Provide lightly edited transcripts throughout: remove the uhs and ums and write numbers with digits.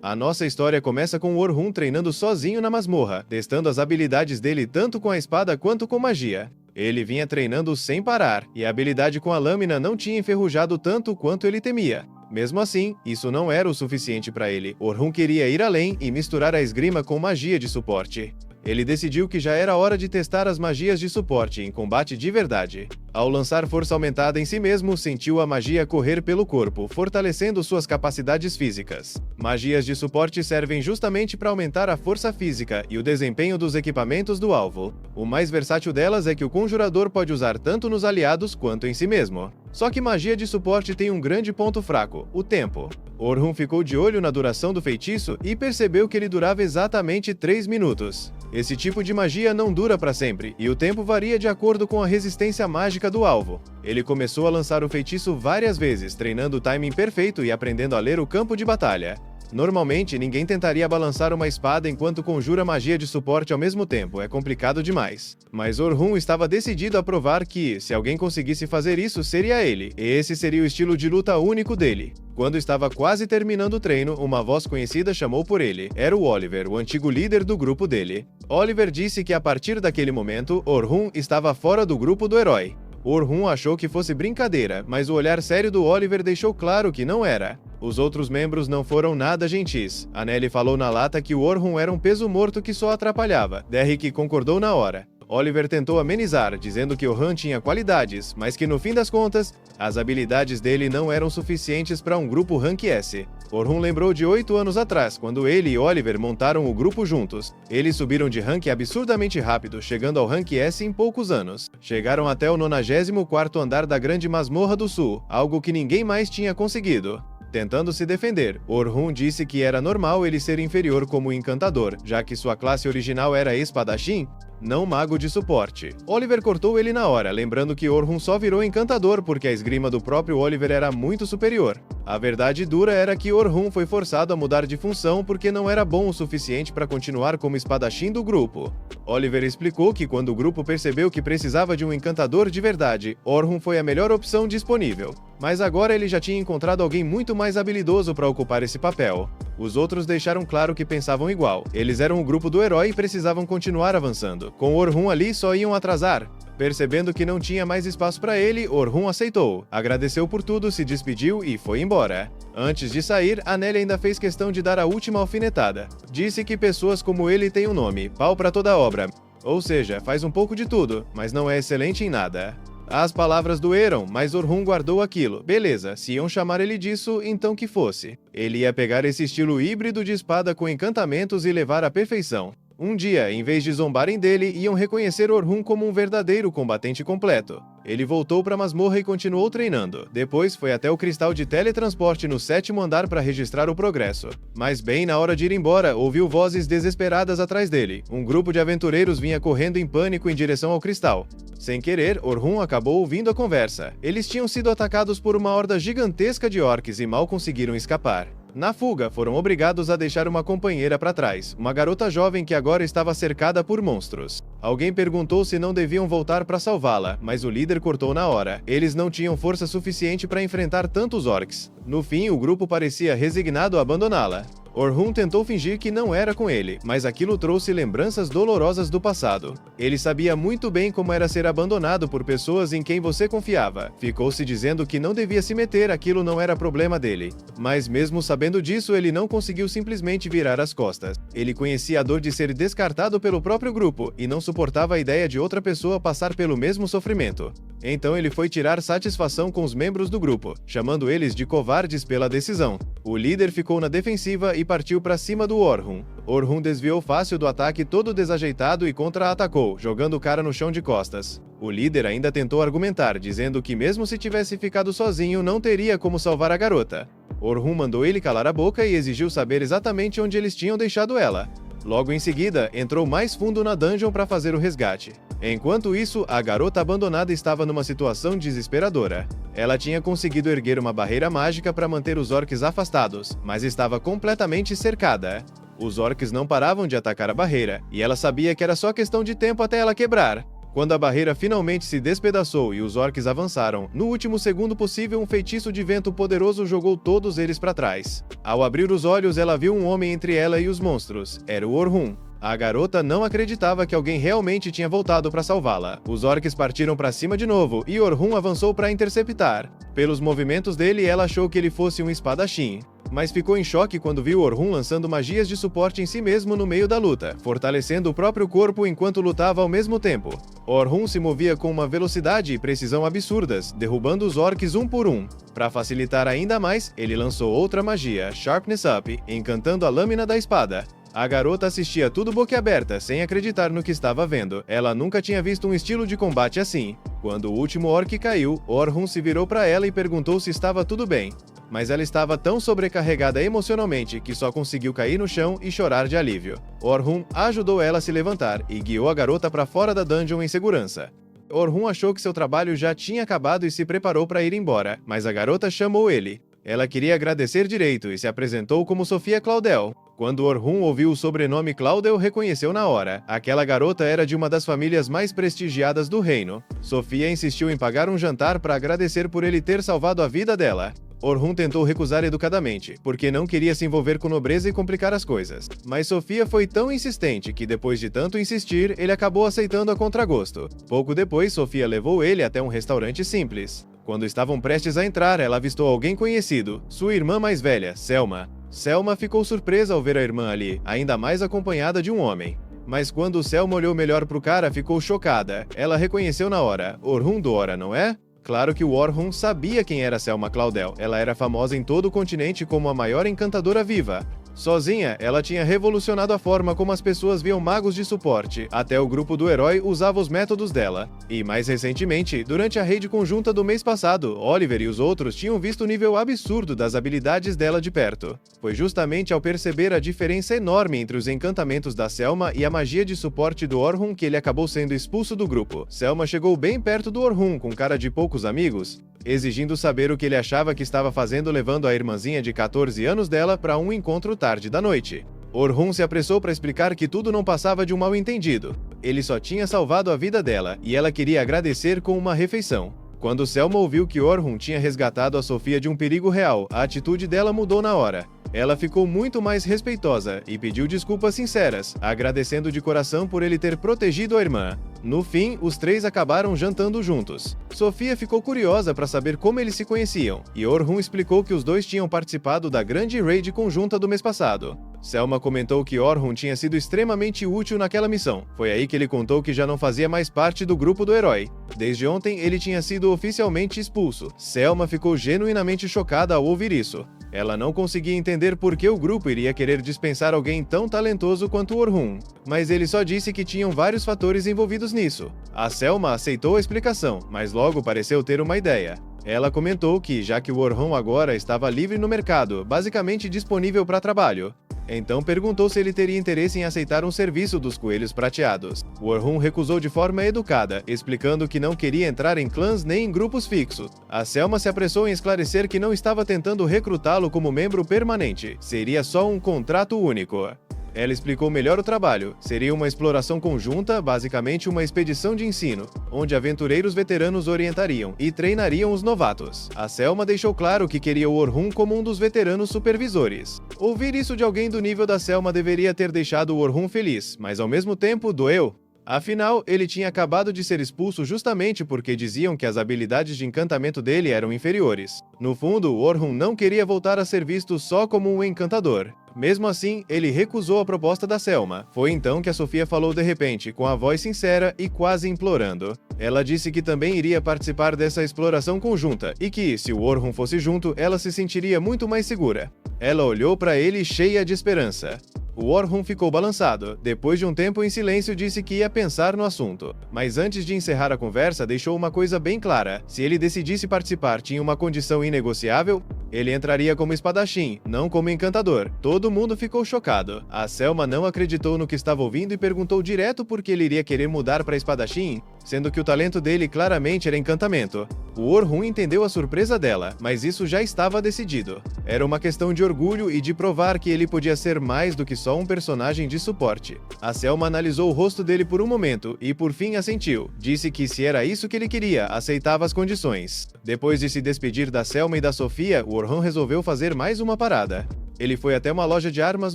A nossa história começa com Orhun treinando sozinho na masmorra, testando as habilidades dele tanto com a espada quanto com magia. Ele vinha treinando sem parar, e a habilidade com a lâmina não tinha enferrujado tanto quanto ele temia. Mesmo assim, isso não era o suficiente para ele. Orhun queria ir além e misturar a esgrima com magia de suporte. Ele decidiu que já era hora de testar as magias de suporte em combate de verdade. Ao lançar força aumentada em si mesmo, sentiu a magia correr pelo corpo, fortalecendo suas capacidades físicas. Magias de suporte servem justamente para aumentar a força física e o desempenho dos equipamentos do alvo. O mais versátil delas é que o conjurador pode usar tanto nos aliados quanto em si mesmo. Só que magia de suporte tem um grande ponto fraco: o tempo. Orhun ficou de olho na duração do feitiço e percebeu que ele durava exatamente 3 minutos. Esse tipo de magia não dura para sempre, e o tempo varia de acordo com a resistência mágica do alvo. Ele começou a lançar o feitiço várias vezes, treinando o timing perfeito e aprendendo a ler o campo de batalha. Normalmente, ninguém tentaria balançar uma espada enquanto conjura magia de suporte ao mesmo tempo, é complicado demais. Mas Orhun estava decidido a provar que, se alguém conseguisse fazer isso, seria ele, e esse seria o estilo de luta único dele. Quando estava quase terminando o treino, uma voz conhecida chamou por ele. Era o Oliver, o antigo líder do grupo dele. Oliver disse que a partir daquele momento, Orhun estava fora do grupo do herói. Orhun achou que fosse brincadeira, mas o olhar sério do Oliver deixou claro que não era. Os outros membros não foram nada gentis. Anneli falou na lata que o Orhun era um peso morto que só atrapalhava. Derrick concordou na hora. Oliver tentou amenizar, dizendo que Orhun tinha qualidades, mas que no fim das contas, as habilidades dele não eram suficientes para um grupo Rank S. Orhun lembrou de 8 anos atrás, quando ele e Oliver montaram o grupo juntos. Eles subiram de rank absurdamente rápido, chegando ao Rank S em poucos anos. Chegaram até o 94º andar da Grande Masmorra do Sul, algo que ninguém mais tinha conseguido. Tentando se defender, Orhun disse que era normal ele ser inferior como encantador, já que sua classe original era espadachim, não mago de suporte. Oliver cortou ele na hora, lembrando que Orhun só virou encantador porque a esgrima do próprio Oliver era muito superior. A verdade dura era que Orhun foi forçado a mudar de função porque não era bom o suficiente para continuar como espadachim do grupo. Oliver explicou que quando o grupo percebeu que precisava de um encantador de verdade, Orhun foi a melhor opção disponível. Mas agora ele já tinha encontrado alguém muito mais habilidoso para ocupar esse papel. Os outros deixaram claro que pensavam igual. Eles eram o grupo do herói e precisavam continuar avançando. Com Orhun ali, só iam atrasar. Percebendo que não tinha mais espaço para ele, Orhun aceitou. Agradeceu por tudo, se despediu e foi embora. Antes de sair, Anneli ainda fez questão de dar a última alfinetada. Disse que pessoas como ele têm um nome, pau para toda obra. Ou seja, faz um pouco de tudo, mas não é excelente em nada. As palavras doeram, mas Orhun guardou aquilo. Beleza, se iam chamar ele disso, então que fosse. Ele ia pegar esse estilo híbrido de espada com encantamentos e levar à perfeição. Um dia, em vez de zombarem dele, iam reconhecer Orhun como um verdadeiro combatente completo. Ele voltou para a masmorra e continuou treinando. Depois foi até o cristal de teletransporte no 7º andar para registrar o progresso. Mas bem na hora de ir embora, ouviu vozes desesperadas atrás dele. Um grupo de aventureiros vinha correndo em pânico em direção ao cristal. Sem querer, Orhun acabou ouvindo a conversa. Eles tinham sido atacados por uma horda gigantesca de orcs e mal conseguiram escapar. Na fuga, foram obrigados a deixar uma companheira para trás, uma garota jovem que agora estava cercada por monstros. Alguém perguntou se não deviam voltar para salvá-la, mas o líder cortou na hora. Eles não tinham força suficiente para enfrentar tantos orcs. No fim, o grupo parecia resignado a abandoná-la. Orhun tentou fingir que não era com ele, mas aquilo trouxe lembranças dolorosas do passado. Ele sabia muito bem como era ser abandonado por pessoas em quem você confiava. Ficou se dizendo que não devia se meter, aquilo não era problema dele. Mas mesmo sabendo disso, ele não conseguiu simplesmente virar as costas. Ele conhecia a dor de ser descartado pelo próprio grupo e não suportava a ideia de outra pessoa passar pelo mesmo sofrimento. Então ele foi tirar satisfação com os membros do grupo, chamando eles de covardes pela decisão. O líder ficou na defensiva e partiu para cima do Orhun. Orhun desviou fácil do ataque todo desajeitado e contra-atacou, jogando o cara no chão de costas. O líder ainda tentou argumentar, dizendo que mesmo se tivesse ficado sozinho, não teria como salvar a garota. Orhun mandou ele calar a boca e exigiu saber exatamente onde eles tinham deixado ela. Logo em seguida, entrou mais fundo na dungeon para fazer o resgate. Enquanto isso, a garota abandonada estava numa situação desesperadora. Ela tinha conseguido erguer uma barreira mágica para manter os orcs afastados, mas estava completamente cercada. Os orcs não paravam de atacar a barreira, e ela sabia que era só questão de tempo até ela quebrar. Quando a barreira finalmente se despedaçou e os orcs avançaram, no último segundo possível um feitiço de vento poderoso jogou todos eles para trás. Ao abrir os olhos, ela viu um homem entre ela e os monstros. Era o Orhun. A garota não acreditava que alguém realmente tinha voltado para salvá-la. Os orcs partiram para cima de novo e Orhun avançou para interceptar. Pelos movimentos dele, ela achou que ele fosse um espadachim, mas ficou em choque quando viu Orhun lançando magias de suporte em si mesmo no meio da luta, fortalecendo o próprio corpo enquanto lutava ao mesmo tempo. Orhun se movia com uma velocidade e precisão absurdas, derrubando os orcs um por um. Para facilitar ainda mais, ele lançou outra magia, Sharpness Up, encantando a lâmina da espada. A garota assistia tudo boquiaberta, sem acreditar no que estava vendo. Ela nunca tinha visto um estilo de combate assim. Quando o último orc caiu, Orhun se virou para ela e perguntou se estava tudo bem. Mas ela estava tão sobrecarregada emocionalmente que só conseguiu cair no chão e chorar de alívio. Orhun ajudou ela a se levantar e guiou a garota para fora da dungeon em segurança. Orhun achou que seu trabalho já tinha acabado e se preparou para ir embora, mas a garota chamou ele. Ela queria agradecer direito e se apresentou como Sofia Claudel. Quando Orhun ouviu o sobrenome Claudel, reconheceu na hora. Aquela garota era de uma das famílias mais prestigiadas do reino. Sofia insistiu em pagar um jantar para agradecer por ele ter salvado a vida dela. Orhun tentou recusar educadamente, porque não queria se envolver com nobreza e complicar as coisas. Mas Sofia foi tão insistente que, depois de tanto insistir, ele acabou aceitando a contragosto. Pouco depois, Sofia levou ele até um restaurante simples. Quando estavam prestes a entrar, ela avistou alguém conhecido, sua irmã mais velha, Selma. Selma ficou surpresa ao ver a irmã ali, ainda mais acompanhada de um homem. Mas quando Selma olhou melhor pro cara, ficou chocada. Ela reconheceu na hora. Orhun Dora, não é? Claro que o Orhun sabia quem era Selma Claudel. Ela era famosa em todo o continente como a maior encantadora viva. Sozinha, ela tinha revolucionado a forma como as pessoas viam magos de suporte. Até o grupo do herói usava os métodos dela. E mais recentemente, durante a raid conjunta do mês passado, Oliver e os outros tinham visto o nível absurdo das habilidades dela de perto. Foi justamente ao perceber a diferença enorme entre os encantamentos da Selma e a magia de suporte do Orhun que ele acabou sendo expulso do grupo. Selma chegou bem perto do Orhun, com cara de poucos amigos, exigindo saber o que ele achava que estava fazendo levando a irmãzinha de 14 anos dela para um encontro tarde da noite. Orhun se apressou para explicar que tudo não passava de um mal-entendido. Ele só tinha salvado a vida dela, e ela queria agradecer com uma refeição. Quando Selma ouviu que Orhun tinha resgatado a Sofia de um perigo real, a atitude dela mudou na hora. Ela ficou muito mais respeitosa e pediu desculpas sinceras, agradecendo de coração por ele ter protegido a irmã. No fim, os três acabaram jantando juntos. Sofia ficou curiosa para saber como eles se conheciam, e Orhun explicou que os dois tinham participado da grande raid conjunta do mês passado. Selma comentou que Orhun tinha sido extremamente útil naquela missão. Foi aí que ele contou que já não fazia mais parte do grupo do herói. Desde ontem, ele tinha sido oficialmente expulso. Selma ficou genuinamente chocada ao ouvir isso. Ela não conseguia entender por que o grupo iria querer dispensar alguém tão talentoso quanto Orhun, mas ele só disse que tinham vários fatores envolvidos nisso. A Selma aceitou a explicação, mas logo pareceu ter uma ideia. Ela comentou que, já que o Orhun agora estava livre no mercado, basicamente disponível para trabalho, então perguntou se ele teria interesse em aceitar um serviço dos Coelhos Prateados. O Orhun recusou de forma educada, explicando que não queria entrar em clãs nem em grupos fixos. A Selma se apressou em esclarecer que não estava tentando recrutá-lo como membro permanente, seria só um contrato único. Ela explicou melhor o trabalho. Seria uma exploração conjunta, basicamente uma expedição de ensino, onde aventureiros veteranos orientariam e treinariam os novatos. A Selma deixou claro que queria o Orhun como um dos veteranos supervisores. Ouvir isso de alguém do nível da Selma deveria ter deixado o Orhun feliz, mas ao mesmo tempo doeu. Afinal, ele tinha acabado de ser expulso justamente porque diziam que as habilidades de encantamento dele eram inferiores. No fundo, Orhun não queria voltar a ser visto só como um encantador. Mesmo assim, ele recusou a proposta da Selma. Foi então que a Sofia falou de repente, com a voz sincera e quase implorando. Ela disse que também iria participar dessa exploração conjunta e que, se o Orhun fosse junto, ela se sentiria muito mais segura. Ela olhou para ele cheia de esperança. O Orhun ficou balançado. Depois de um tempo em silêncio, disse que ia pensar no assunto. Mas antes de encerrar a conversa, deixou uma coisa bem clara. Se ele decidisse participar, tinha uma condição inegociável. Ele entraria como espadachim, não como encantador. Todo mundo ficou chocado. A Selma não acreditou no que estava ouvindo e perguntou direto por que ele iria querer mudar para espadachim. sendo que o talento dele claramente era encantamento. O Orhun entendeu a surpresa dela, mas isso já estava decidido. Era uma questão de orgulho e de provar que ele podia ser mais do que só um personagem de suporte. A Selma analisou o rosto dele por um momento e por fim assentiu. Disse que se era isso que ele queria, aceitava as condições. Depois de se despedir da Selma e da Sofia, o Orhun resolveu fazer mais uma parada. Ele foi até uma loja de armas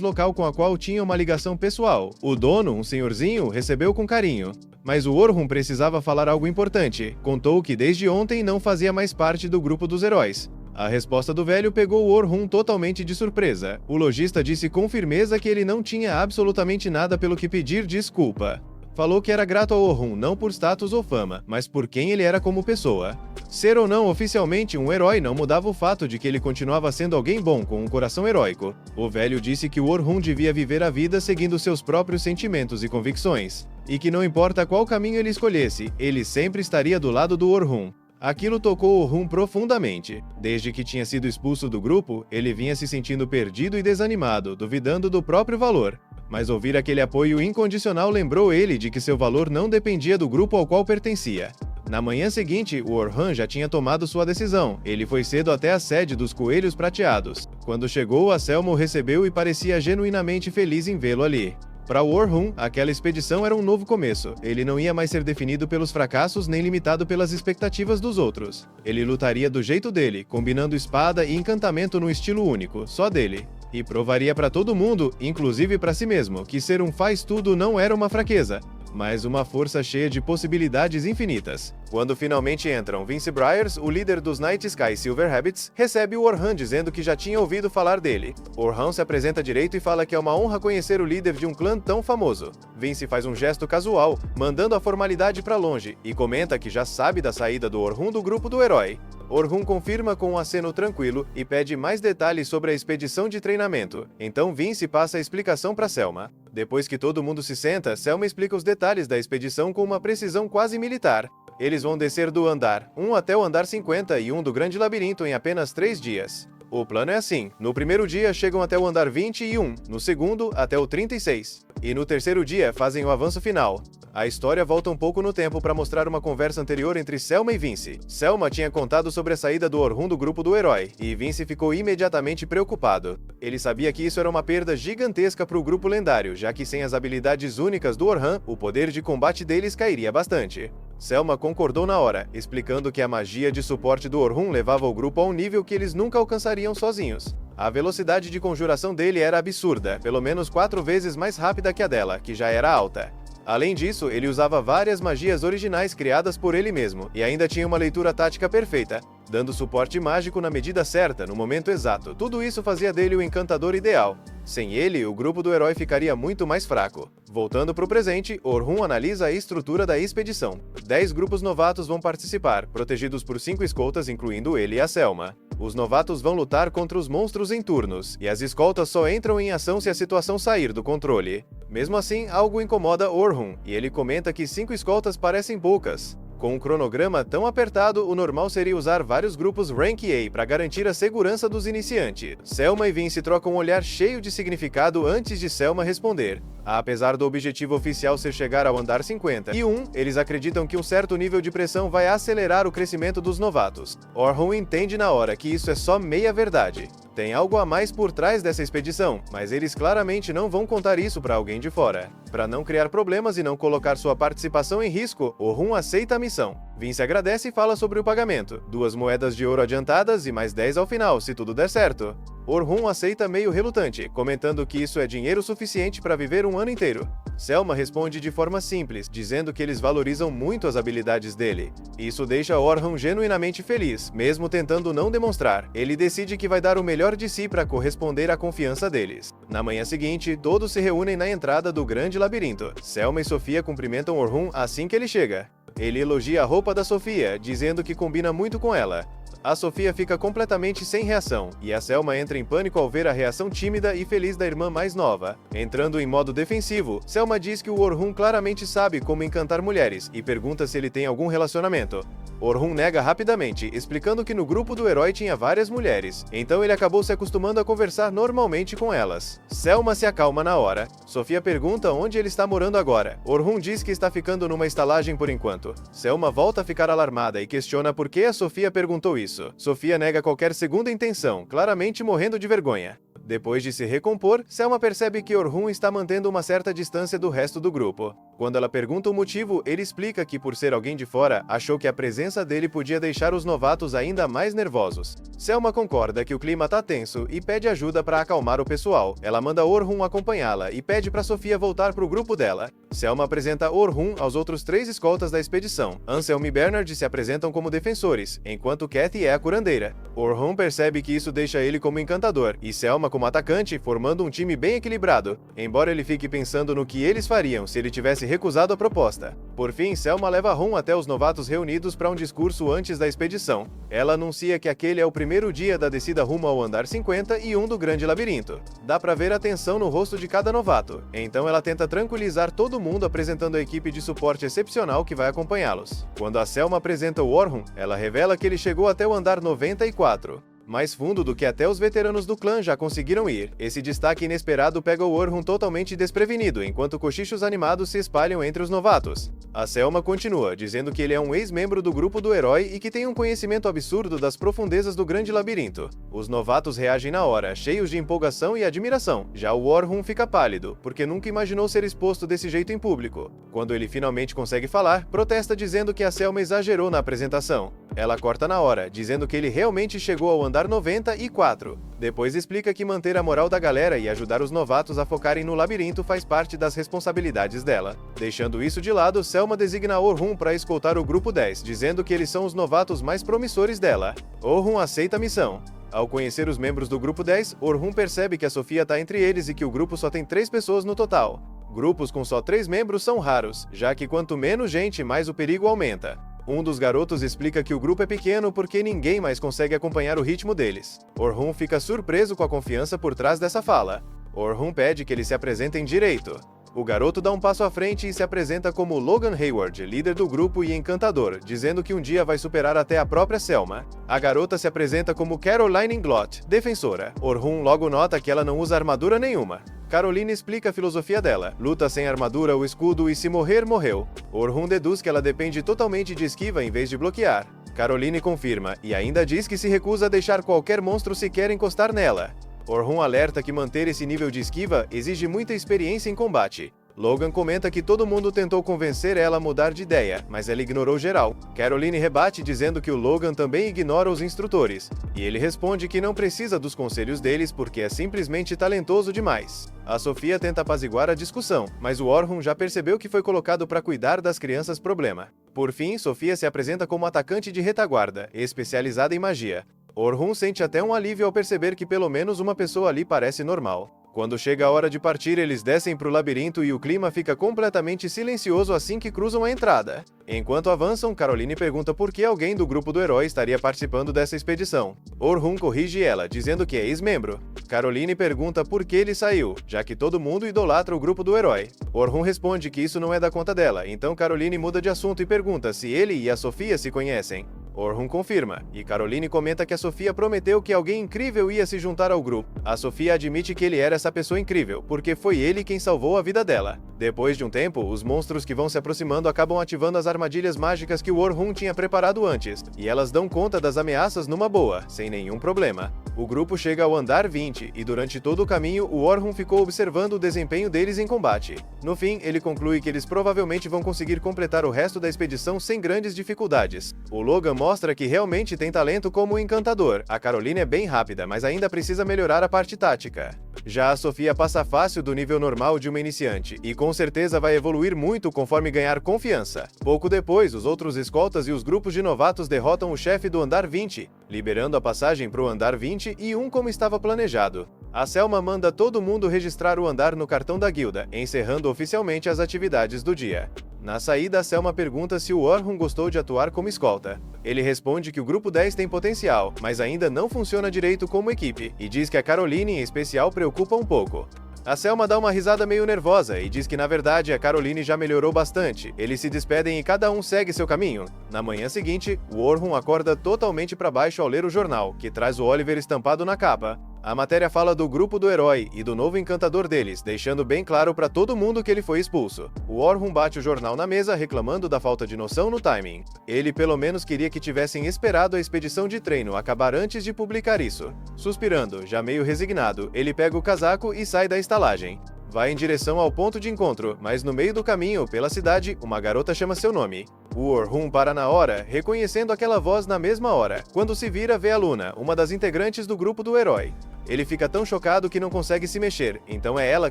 local com a qual tinha uma ligação pessoal. O dono, um senhorzinho, recebeu com carinho. Mas o Orhun precisava falar algo importante. Contou que desde ontem não fazia mais parte do grupo dos heróis. A resposta do velho pegou o Orhun totalmente de surpresa. O lojista disse com firmeza que ele não tinha absolutamente nada pelo que pedir desculpa. Falou que era grato ao Orhun não por status ou fama, mas por quem ele era como pessoa. Ser ou não oficialmente um herói não mudava o fato de que ele continuava sendo alguém bom com um coração heróico. O velho disse que o Orhun devia viver a vida seguindo seus próprios sentimentos e convicções, e que não importa qual caminho ele escolhesse, ele sempre estaria do lado do Orhun. Aquilo tocou Orhun profundamente. Desde que tinha sido expulso do grupo, ele vinha se sentindo perdido e desanimado, duvidando do próprio valor. Mas ouvir aquele apoio incondicional lembrou ele de que seu valor não dependia do grupo ao qual pertencia. Na manhã seguinte, o Orhun já tinha tomado sua decisão. Ele foi cedo até a sede dos Coelhos Prateados. Quando chegou, a Selma o recebeu e parecia genuinamente feliz em vê-lo ali. Para o Orhun, aquela expedição era um novo começo. Ele não ia mais ser definido pelos fracassos nem limitado pelas expectativas dos outros. Ele lutaria do jeito dele, combinando espada e encantamento num estilo único, só dele. E provaria para todo mundo, inclusive para si mesmo, que ser um faz-tudo não era uma fraqueza, mas uma força cheia de possibilidades infinitas. Quando finalmente entram, Vince Briars, o líder dos Night Sky Silver Rabbits, recebe o Orhun dizendo que já tinha ouvido falar dele. Orhun se apresenta direito e fala que é uma honra conhecer o líder de um clã tão famoso. Vince faz um gesto casual, mandando a formalidade para longe, e comenta que já sabe da saída do Orhun do grupo do herói. Orhun confirma com um aceno tranquilo e pede mais detalhes sobre a expedição de treinamento. Então Vince passa a explicação para Selma. Depois que todo mundo se senta, Selma explica os detalhes da expedição com uma precisão quase militar. Eles vão descer do andar 1 até o andar 51 do Grande Labirinto em apenas 3 dias. O plano é assim: no primeiro dia chegam até o andar 21, no segundo até o 36, e no terceiro dia fazem o avanço final. A história volta um pouco no tempo para mostrar uma conversa anterior entre Selma e Vince. Selma tinha contado sobre a saída do Orhun do grupo do herói, e Vince ficou imediatamente preocupado. Ele sabia que isso era uma perda gigantesca para o grupo lendário, já que sem as habilidades únicas do Orhun, o poder de combate deles cairia bastante. Selma concordou na hora, explicando que a magia de suporte do Orhun levava o grupo a um nível que eles nunca alcançariam sozinhos. A velocidade de conjuração dele era absurda, pelo menos 4 vezes mais rápida que a dela, que já era alta. Além disso, ele usava várias magias originais criadas por ele mesmo, e ainda tinha uma leitura tática perfeita, dando suporte mágico na medida certa, no momento exato. Tudo isso fazia dele o encantador ideal. Sem ele, o grupo do herói ficaria muito mais fraco. Voltando para o presente, Orhun analisa a estrutura da expedição. 10 grupos novatos vão participar, protegidos por 5 escoltas, incluindo ele e a Selma. Os novatos vão lutar contra os monstros em turnos, e as escoltas só entram em ação se a situação sair do controle. Mesmo assim, algo incomoda Orhun, e ele comenta que 5 escoltas parecem poucas. Com um cronograma tão apertado, o normal seria usar vários grupos Rank A para garantir a segurança dos iniciantes. Selma e Vince trocam um olhar cheio de significado antes de Selma responder. Apesar do objetivo oficial ser chegar ao andar 51, eles acreditam que um certo nível de pressão vai acelerar o crescimento dos novatos. Orhun entende na hora que isso é só meia verdade. Tem algo a mais por trás dessa expedição, mas eles claramente não vão contar isso para alguém de fora. Para não criar problemas e não colocar sua participação em risco, Orhun aceita a missão. Vince agradece e fala sobre o pagamento: 2 moedas de ouro adiantadas e mais 10 ao final, se tudo der certo. Orhun aceita meio relutante, comentando que isso é dinheiro suficiente para viver um ano inteiro. Selma responde de forma simples, dizendo que eles valorizam muito as habilidades dele. Isso deixa Orhun genuinamente feliz, mesmo tentando não demonstrar. Ele decide que vai dar o melhor de si para corresponder à confiança deles. Na manhã seguinte, todos se reúnem na entrada do Grande Labirinto. Selma e Sofia cumprimentam Orhun assim que ele chega. Ele elogia a roupa da Sofia, dizendo que combina muito com ela. A Sofia fica completamente sem reação, e a Selma entra em pânico ao ver a reação tímida e feliz da irmã mais nova. Entrando em modo defensivo, Selma diz que o Orhun claramente sabe como encantar mulheres, e pergunta se ele tem algum relacionamento. Orhun nega rapidamente, explicando que no grupo do herói tinha várias mulheres, então ele acabou se acostumando a conversar normalmente com elas. Selma se acalma na hora. Sofia pergunta onde ele está morando agora. Orhun diz que está ficando numa estalagem por enquanto. Selma volta a ficar alarmada e questiona por que a Sofia perguntou isso. Sofia nega qualquer segunda intenção, claramente morrendo de vergonha. Depois de se recompor, Selma percebe que Orhun está mantendo uma certa distância do resto do grupo. Quando ela pergunta o motivo, ele explica que, por ser alguém de fora, achou que a presença dele podia deixar os novatos ainda mais nervosos. Selma concorda que o clima tá tenso e pede ajuda para acalmar o pessoal. Ela manda Orhun acompanhá-la e pede para Sofia voltar pro grupo dela. Selma apresenta Orhun aos outros 3 escoltas da expedição. Anselm e Bernard se apresentam como defensores, enquanto Kathy é a curandeira. Orhun percebe que isso deixa ele como encantador, e Selma como atacante, formando um time bem equilibrado, embora ele fique pensando no que eles fariam se ele tivesse recusado a proposta. Por fim, Selma leva Rum até os novatos reunidos para um discurso antes da expedição. Ela anuncia que aquele é o primeiro dia da descida rumo ao andar 51 do grande labirinto. Dá pra ver a tensão no rosto de cada novato, então ela tenta tranquilizar todo mundo apresentando a equipe de suporte excepcional que vai acompanhá-los. Quando a Selma apresenta o Orhun, ela revela que ele chegou até o andar 94. Mais fundo do que até os veteranos do clã já conseguiram ir. Esse destaque inesperado pega o Orhun totalmente desprevenido, enquanto cochichos animados se espalham entre os novatos. A Selma continua, dizendo que ele é um ex-membro do grupo do herói e que tem um conhecimento absurdo das profundezas do grande labirinto. Os novatos reagem na hora, cheios de empolgação e admiração. Já o Orhun fica pálido, porque nunca imaginou ser exposto desse jeito em público. Quando ele finalmente consegue falar, protesta dizendo que a Selma exagerou na apresentação. Ela corta na hora, dizendo que ele realmente chegou ao andar 94. Depois explica que manter a moral da galera e ajudar os novatos a focarem no labirinto faz parte das responsabilidades dela. Deixando isso de lado, Selma designa Orhun para escoltar o grupo 10, dizendo que eles são os novatos mais promissores dela. Orhun aceita a missão. Ao conhecer os membros do grupo 10, Orhun percebe que a Sofia está entre eles e que o grupo só tem 3 pessoas no total. Grupos com só 3 membros são raros, já que quanto menos gente, mais o perigo aumenta. Um dos garotos explica que o grupo é pequeno porque ninguém mais consegue acompanhar o ritmo deles. Orhun fica surpreso com a confiança por trás dessa fala. Orhun pede que eles se apresentem direito. O garoto dá um passo à frente e se apresenta como Logan Hayward, líder do grupo e encantador, dizendo que um dia vai superar até a própria Selma. A garota se apresenta como Caroline Inglot, defensora. Orhun logo nota que ela não usa armadura nenhuma. Caroline explica a filosofia dela: luta sem armadura ou escudo e se morrer, morreu. Orhun deduz que ela depende totalmente de esquiva em vez de bloquear. Caroline confirma, e ainda diz que se recusa a deixar qualquer monstro sequer encostar nela. Orhun alerta que manter esse nível de esquiva exige muita experiência em combate. Logan comenta que todo mundo tentou convencer ela a mudar de ideia, mas ela ignorou geral. Caroline rebate dizendo que o Logan também ignora os instrutores, e ele responde que não precisa dos conselhos deles porque é simplesmente talentoso demais. A Sofia tenta apaziguar a discussão, mas o Orhun já percebeu que foi colocado para cuidar das crianças problema. Por fim, Sofia se apresenta como atacante de retaguarda, especializada em magia. Orhun sente até um alívio ao perceber que pelo menos uma pessoa ali parece normal. Quando chega a hora de partir, eles descem para o labirinto e o clima fica completamente silencioso assim que cruzam a entrada. Enquanto avançam, Caroline pergunta por que alguém do grupo do herói estaria participando dessa expedição. Orhun corrige ela, dizendo que é ex-membro. Caroline pergunta por que ele saiu, já que todo mundo idolatra o grupo do herói. Orhun responde que isso não é da conta dela, então Caroline muda de assunto e pergunta se ele e a Sofia se conhecem. Orhun confirma, e Caroline comenta que a Sofia prometeu que alguém incrível ia se juntar ao grupo. A Sofia admite que ele era essa pessoa incrível, porque foi ele quem salvou a vida dela. Depois de um tempo, os monstros que vão se aproximando acabam ativando as armadilhas mágicas que o Orhun tinha preparado antes, e elas dão conta das ameaças numa boa, sem nenhum problema. O grupo chega ao andar 20, e durante todo o caminho, o Orhun ficou observando o desempenho deles em combate. No fim, ele conclui que eles provavelmente vão conseguir completar o resto da expedição sem grandes dificuldades. O Logan mostra que realmente tem talento como encantador. A Caroline é bem rápida, mas ainda precisa melhorar a parte tática. Já a Sofia passa fácil do nível normal de uma iniciante, e com certeza vai evoluir muito conforme ganhar confiança. Pouco depois, os outros escoltas e os grupos de novatos derrotam o chefe do andar 20, liberando a passagem para o andar 21 como estava planejado. A Selma manda todo mundo registrar o andar no cartão da guilda, encerrando oficialmente as atividades do dia. Na saída, a Selma pergunta se o Orhun gostou de atuar como escolta. Ele responde que o grupo 10 tem potencial, mas ainda não funciona direito como equipe, e diz que a Caroline em especial preocupa um pouco. A Selma dá uma risada meio nervosa e diz que na verdade a Caroline já melhorou bastante. Eles se despedem e cada um segue seu caminho. Na manhã seguinte, o Orhun acorda totalmente para baixo ao ler o jornal, que traz o Oliver estampado na capa. A matéria fala do grupo do herói e do novo encantador deles, deixando bem claro para todo mundo que ele foi expulso. O Orhun bate o jornal na mesa, reclamando da falta de noção no timing. Ele pelo menos queria que tivessem esperado a expedição de treino acabar antes de publicar isso. Suspirando, já meio resignado, ele pega o casaco e sai da estalagem. Vai em direção ao ponto de encontro, mas no meio do caminho, pela cidade, uma garota chama seu nome. O Orhun para na hora, reconhecendo aquela voz na mesma hora. Quando se vira, vê a Luna, uma das integrantes do grupo do herói. Ele fica tão chocado que não consegue se mexer, então é ela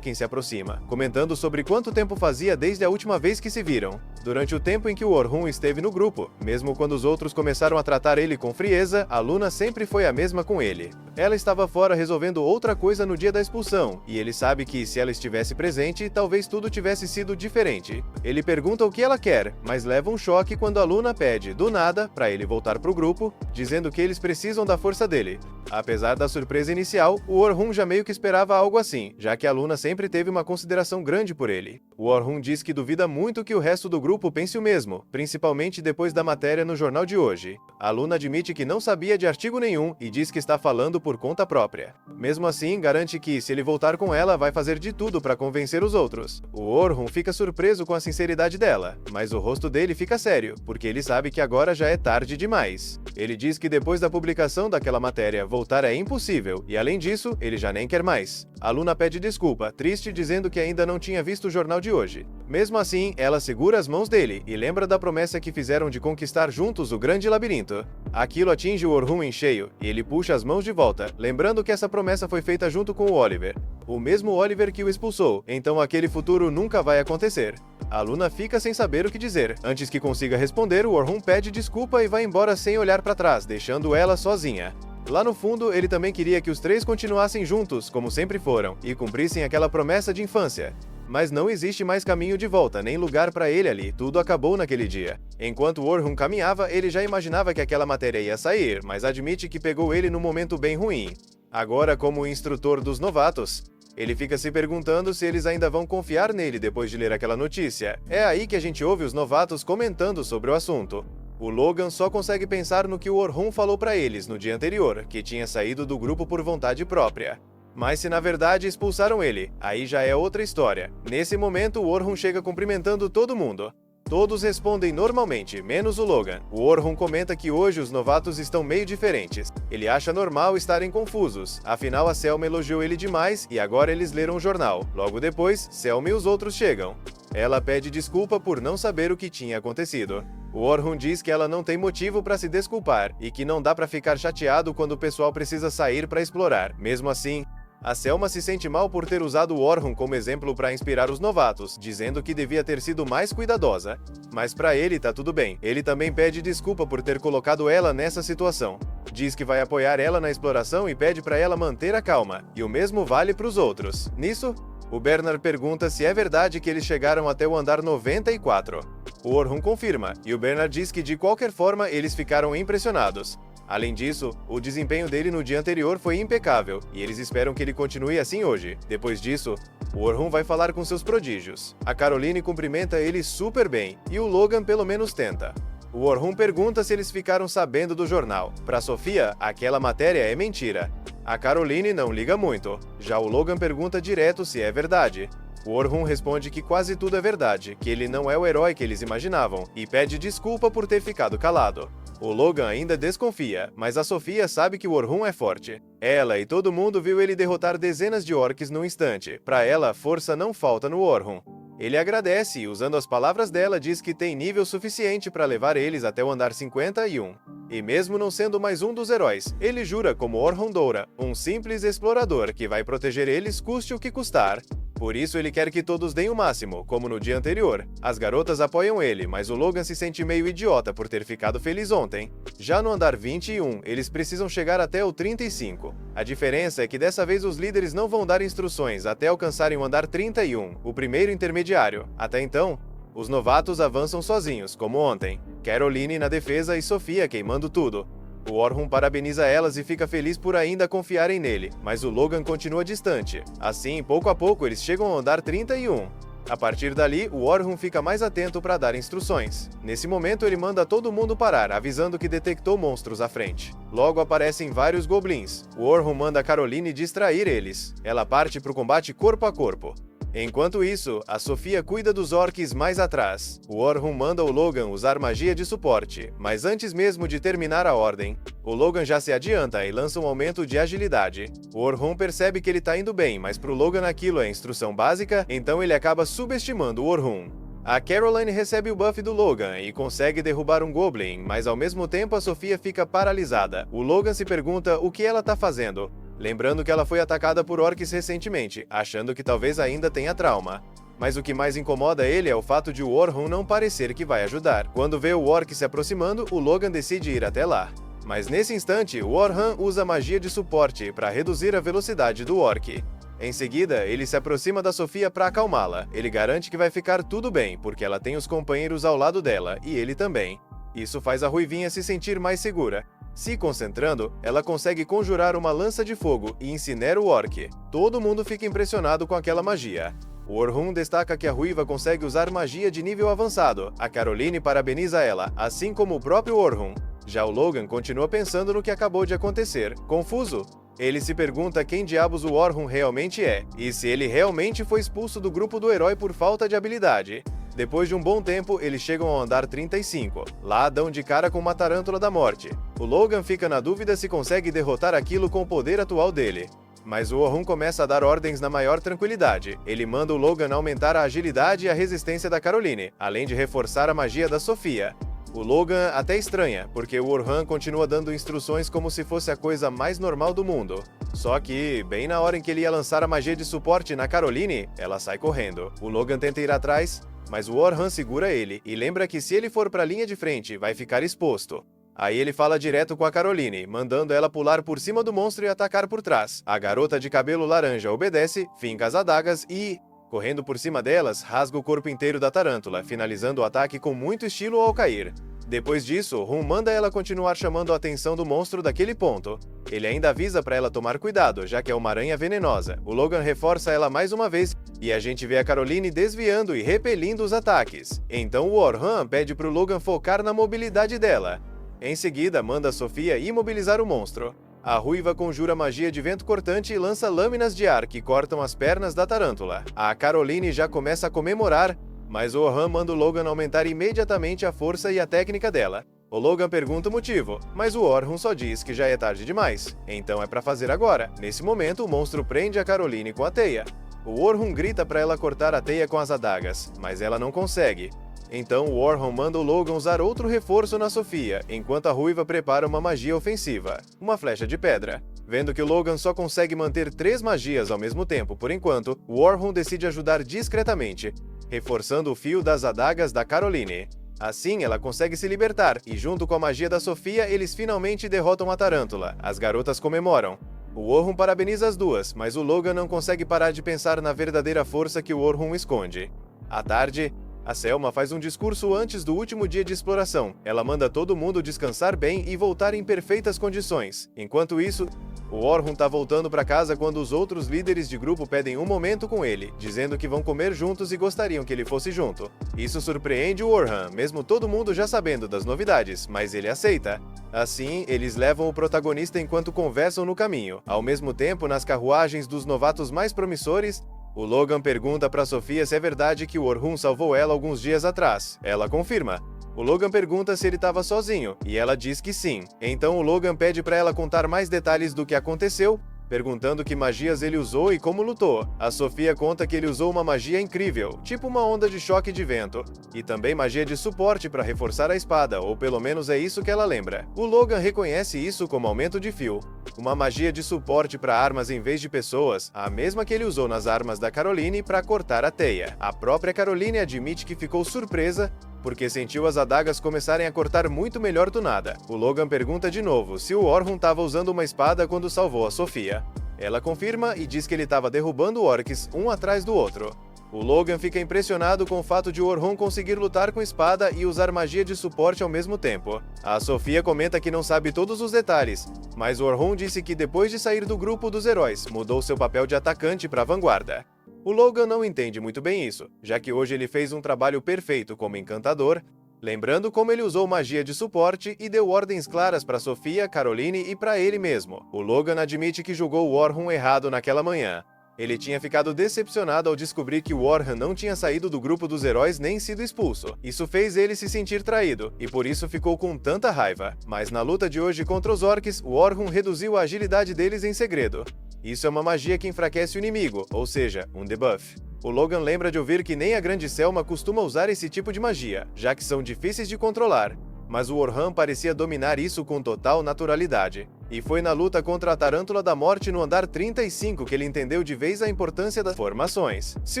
quem se aproxima, comentando sobre quanto tempo fazia desde a última vez que se viram. Durante o tempo em que o Orhun esteve no grupo, mesmo quando os outros começaram a tratar ele com frieza, a Luna sempre foi a mesma com ele. Ela estava fora resolvendo outra coisa no dia da expulsão, e ele sabe que se ela estivesse presente, talvez tudo tivesse sido diferente. Ele pergunta o que ela quer, mas leva um choque quando a Luna pede, do nada, para ele voltar pro grupo, dizendo que eles precisam da força dele. Apesar da surpresa inicial, o Orhun já meio que esperava algo assim, já que a Luna sempre teve uma consideração grande por ele. O Orhun diz que duvida muito que o resto do grupo pense o mesmo, principalmente depois da matéria no jornal de hoje. A Luna admite que não sabia de artigo nenhum e diz que está falando por conta própria. Mesmo assim, garante que, se ele voltar com ela, vai fazer de tudo para convencer os outros. O Orhun fica surpreso com a sinceridade dela, mas o rosto dele fica sério, porque ele sabe que agora já é tarde demais. Ele diz que depois da publicação daquela matéria, voltar é impossível, e além disso, ele já nem quer mais. A Luna pede desculpa, triste, dizendo que ainda não tinha visto o jornal de hoje. Mesmo assim, ela segura as mãos dele e lembra da promessa que fizeram de conquistar juntos o grande labirinto. Aquilo atinge o Orhun em cheio, e ele puxa as mãos de volta, lembrando que essa promessa foi feita junto com o Oliver. O mesmo Oliver que o expulsou, então aquele futuro nunca vai acontecer. A Luna fica sem saber o que dizer. Antes que consiga responder, o Orhun pede desculpa e vai embora sem olhar para trás, deixando ela sozinha. Lá no fundo, ele também queria que os três continuassem juntos, como sempre foram, e cumprissem aquela promessa de infância. Mas não existe mais caminho de volta, nem lugar para ele ali, tudo acabou naquele dia. Enquanto Orhun caminhava, ele já imaginava que aquela matéria ia sair, mas admite que pegou ele num momento bem ruim. Agora, como instrutor dos novatos, ele fica se perguntando se eles ainda vão confiar nele depois de ler aquela notícia. É aí que a gente ouve os novatos comentando sobre o assunto. O Logan só consegue pensar no que o Orhun falou para eles no dia anterior, que tinha saído do grupo por vontade própria. Mas se na verdade expulsaram ele, aí já é outra história. Nesse momento, o Orhun chega cumprimentando todo mundo. Todos respondem normalmente, menos o Logan. O Orhun comenta que hoje os novatos estão meio diferentes. Ele acha normal estarem confusos, afinal a Selma elogiou ele demais e agora eles leram o jornal. Logo depois, Selma e os outros chegam. Ela pede desculpa por não saber o que tinha acontecido. O Orhun diz que ela não tem motivo para se desculpar e que não dá para ficar chateado quando o pessoal precisa sair para explorar. Mesmo assim, a Selma se sente mal por ter usado o Orhun como exemplo para inspirar os novatos, dizendo que devia ter sido mais cuidadosa. Mas para ele tá tudo bem. Ele também pede desculpa por ter colocado ela nessa situação. Diz que vai apoiar ela na exploração e pede para ela manter a calma. E o mesmo vale para os outros. Nisso, o Bernard pergunta se é verdade que eles chegaram até o andar 94. O Orhun confirma, e o Bernard diz que de qualquer forma eles ficaram impressionados. Além disso, o desempenho dele no dia anterior foi impecável, e eles esperam que ele continue assim hoje. Depois disso, o Orhun vai falar com seus prodígios. A Caroline cumprimenta ele super bem, e o Logan pelo menos tenta. O Orhun pergunta se eles ficaram sabendo do jornal. Para Sofia, aquela matéria é mentira. A Caroline não liga muito. Já o Logan pergunta direto se é verdade. O Orhun responde que quase tudo é verdade, que ele não é o herói que eles imaginavam, e pede desculpa por ter ficado calado. O Logan ainda desconfia, mas a Sofia sabe que o Orhun é forte. Ela e todo mundo viu ele derrotar dezenas de orcs num instante. Para ela, força não falta no Orhun. Ele agradece e, usando as palavras dela, diz que tem nível suficiente para levar eles até o andar 51. E mesmo não sendo mais um dos heróis, ele jura como Orhun Doura, um simples explorador que vai proteger eles custe o que custar. Por isso ele quer que todos deem o máximo, como no dia anterior. As garotas apoiam ele, mas o Logan se sente meio idiota por ter ficado feliz ontem. Já no andar 21, eles precisam chegar até o 35. A diferença é que dessa vez os líderes não vão dar instruções até alcançarem o andar 31, o primeiro intermediário. Até então, os novatos avançam sozinhos, como ontem. Caroline na defesa e Sofia queimando tudo. O Orhun parabeniza elas e fica feliz por ainda confiarem nele, mas o Logan continua distante. Assim, pouco a pouco, eles chegam ao andar 31. A partir dali, o Orhun fica mais atento para dar instruções. Nesse momento, ele manda todo mundo parar, avisando que detectou monstros à frente. Logo aparecem vários goblins. O Orhun manda Caroline distrair eles. Ela parte para o combate corpo a corpo. Enquanto isso, a Sofia cuida dos orcs mais atrás. O Orhun manda o Logan usar magia de suporte, mas antes mesmo de terminar a ordem, o Logan já se adianta e lança um aumento de agilidade. O Orhun percebe que ele tá indo bem, mas pro Logan aquilo é instrução básica, então ele acaba subestimando o Orhun. A Caroline recebe o buff do Logan e consegue derrubar um Goblin, mas ao mesmo tempo a Sofia fica paralisada. O Logan se pergunta o que ela tá fazendo, lembrando que ela foi atacada por orcs recentemente, achando que talvez ainda tenha trauma. Mas o que mais incomoda ele é o fato de o Orhun não parecer que vai ajudar. Quando vê o orc se aproximando, o Logan decide ir até lá. Mas nesse instante, o Orhun usa magia de suporte para reduzir a velocidade do orc. Em seguida, ele se aproxima da Sofia para acalmá-la. Ele garante que vai ficar tudo bem, porque ela tem os companheiros ao lado dela, e ele também. Isso faz a Ruivinha se sentir mais segura. Se concentrando, ela consegue conjurar uma lança de fogo e incinera o orc. Todo mundo fica impressionado com aquela magia. O Orhun destaca que a Ruiva consegue usar magia de nível avançado. A Caroline parabeniza ela, assim como o próprio Orhun. Já o Logan continua pensando no que acabou de acontecer, confuso. Ele se pergunta quem diabos o Orhun realmente é, e se ele realmente foi expulso do grupo do herói por falta de habilidade. Depois de um bom tempo, eles chegam ao andar 35. Lá dão de cara com uma tarântula da morte. O Logan fica na dúvida se consegue derrotar aquilo com o poder atual dele. Mas o Orhun começa a dar ordens na maior tranquilidade. Ele manda o Logan aumentar a agilidade e a resistência da Caroline, além de reforçar a magia da Sofia. O Logan até estranha, porque o Orhun continua dando instruções como se fosse a coisa mais normal do mundo. Só que, bem na hora em que ele ia lançar a magia de suporte na Caroline, ela sai correndo. O Logan tenta ir atrás, mas o Orhun segura ele e lembra que se ele for para a linha de frente, vai ficar exposto. Aí ele fala direto com a Caroline, mandando ela pular por cima do monstro e atacar por trás. A garota de cabelo laranja obedece, finca as adagas e, correndo por cima delas, rasga o corpo inteiro da tarântula, finalizando o ataque com muito estilo ao cair. Depois disso, Rum manda ela continuar chamando a atenção do monstro daquele ponto. Ele ainda avisa para ela tomar cuidado, já que é uma aranha venenosa. O Logan reforça ela mais uma vez, e a gente vê a Caroline desviando e repelindo os ataques. Então o Orhun pede pro Logan focar na mobilidade dela. Em seguida, manda a Sofia imobilizar o monstro. A Ruiva conjura magia de vento cortante e lança lâminas de ar que cortam as pernas da tarântula. A Caroline já começa a comemorar, mas o Orhun manda o Logan aumentar imediatamente a força e a técnica dela. O Logan pergunta o motivo, mas o Orhun só diz que já é tarde demais, então é pra fazer agora. Nesse momento, o monstro prende a Caroline com a teia. O Orhun grita pra ela cortar a teia com as adagas, mas ela não consegue. Então o Orhun manda o Logan usar outro reforço na Sofia, enquanto a Ruiva prepara uma magia ofensiva, uma flecha de pedra. Vendo que o Logan só consegue manter 3 magias ao mesmo tempo por enquanto, o Orhun decide ajudar discretamente, reforçando o fio das adagas da Caroline. Assim, ela consegue se libertar, e junto com a magia da Sofia, eles finalmente derrotam a tarântula. As garotas comemoram. O Orhun parabeniza as duas, mas o Logan não consegue parar de pensar na verdadeira força que o Orhun esconde. À tarde, a Selma faz um discurso antes do último dia de exploração. Ela manda todo mundo descansar bem e voltar em perfeitas condições. Enquanto isso, o Orhun tá voltando para casa quando os outros líderes de grupo pedem um momento com ele, dizendo que vão comer juntos e gostariam que ele fosse junto. Isso surpreende o Orhun, mesmo todo mundo já sabendo das novidades, mas ele aceita. Assim, eles levam o protagonista enquanto conversam no caminho. Ao mesmo tempo, nas carruagens dos novatos mais promissores, o Logan pergunta pra Sofia se é verdade que o Orhun salvou ela alguns dias atrás. Ela confirma. O Logan pergunta se ele estava sozinho, e ela diz que sim. Então o Logan pede pra ela contar mais detalhes do que aconteceu, perguntando que magias ele usou e como lutou. A Sofia conta que ele usou uma magia incrível, tipo uma onda de choque de vento, e também magia de suporte para reforçar a espada, ou pelo menos é isso que ela lembra. O Logan reconhece isso como aumento de fio. Uma magia de suporte para armas em vez de pessoas, a mesma que ele usou nas armas da Caroline para cortar a teia. A própria Caroline admite que ficou surpresa, porque sentiu as adagas começarem a cortar muito melhor do nada. O Logan pergunta de novo se o Orhun estava usando uma espada quando salvou a Sofia. Ela confirma e diz que ele estava derrubando orcs um atrás do outro. O Logan fica impressionado com o fato de Orhun conseguir lutar com espada e usar magia de suporte ao mesmo tempo. A Sofia comenta que não sabe todos os detalhes, mas Orhun disse que depois de sair do grupo dos heróis, mudou seu papel de atacante para a vanguarda. O Logan não entende muito bem isso, já que hoje ele fez um trabalho perfeito como encantador, lembrando como ele usou magia de suporte e deu ordens claras para Sofia, Caroline e para ele mesmo. O Logan admite que julgou o Orhun errado naquela manhã. Ele tinha ficado decepcionado ao descobrir que o Orhun não tinha saído do grupo dos heróis nem sido expulso. Isso fez ele se sentir traído, e por isso ficou com tanta raiva. Mas na luta de hoje contra os orcs, o Orhun reduziu a agilidade deles em segredo. Isso é uma magia que enfraquece o inimigo, ou seja, um debuff. O Logan lembra de ouvir que nem a Grande Selma costuma usar esse tipo de magia, já que são difíceis de controlar. Mas o Orhun parecia dominar isso com total naturalidade. E foi na luta contra a Tarântula da Morte no andar 35 que ele entendeu de vez a importância das formações. Se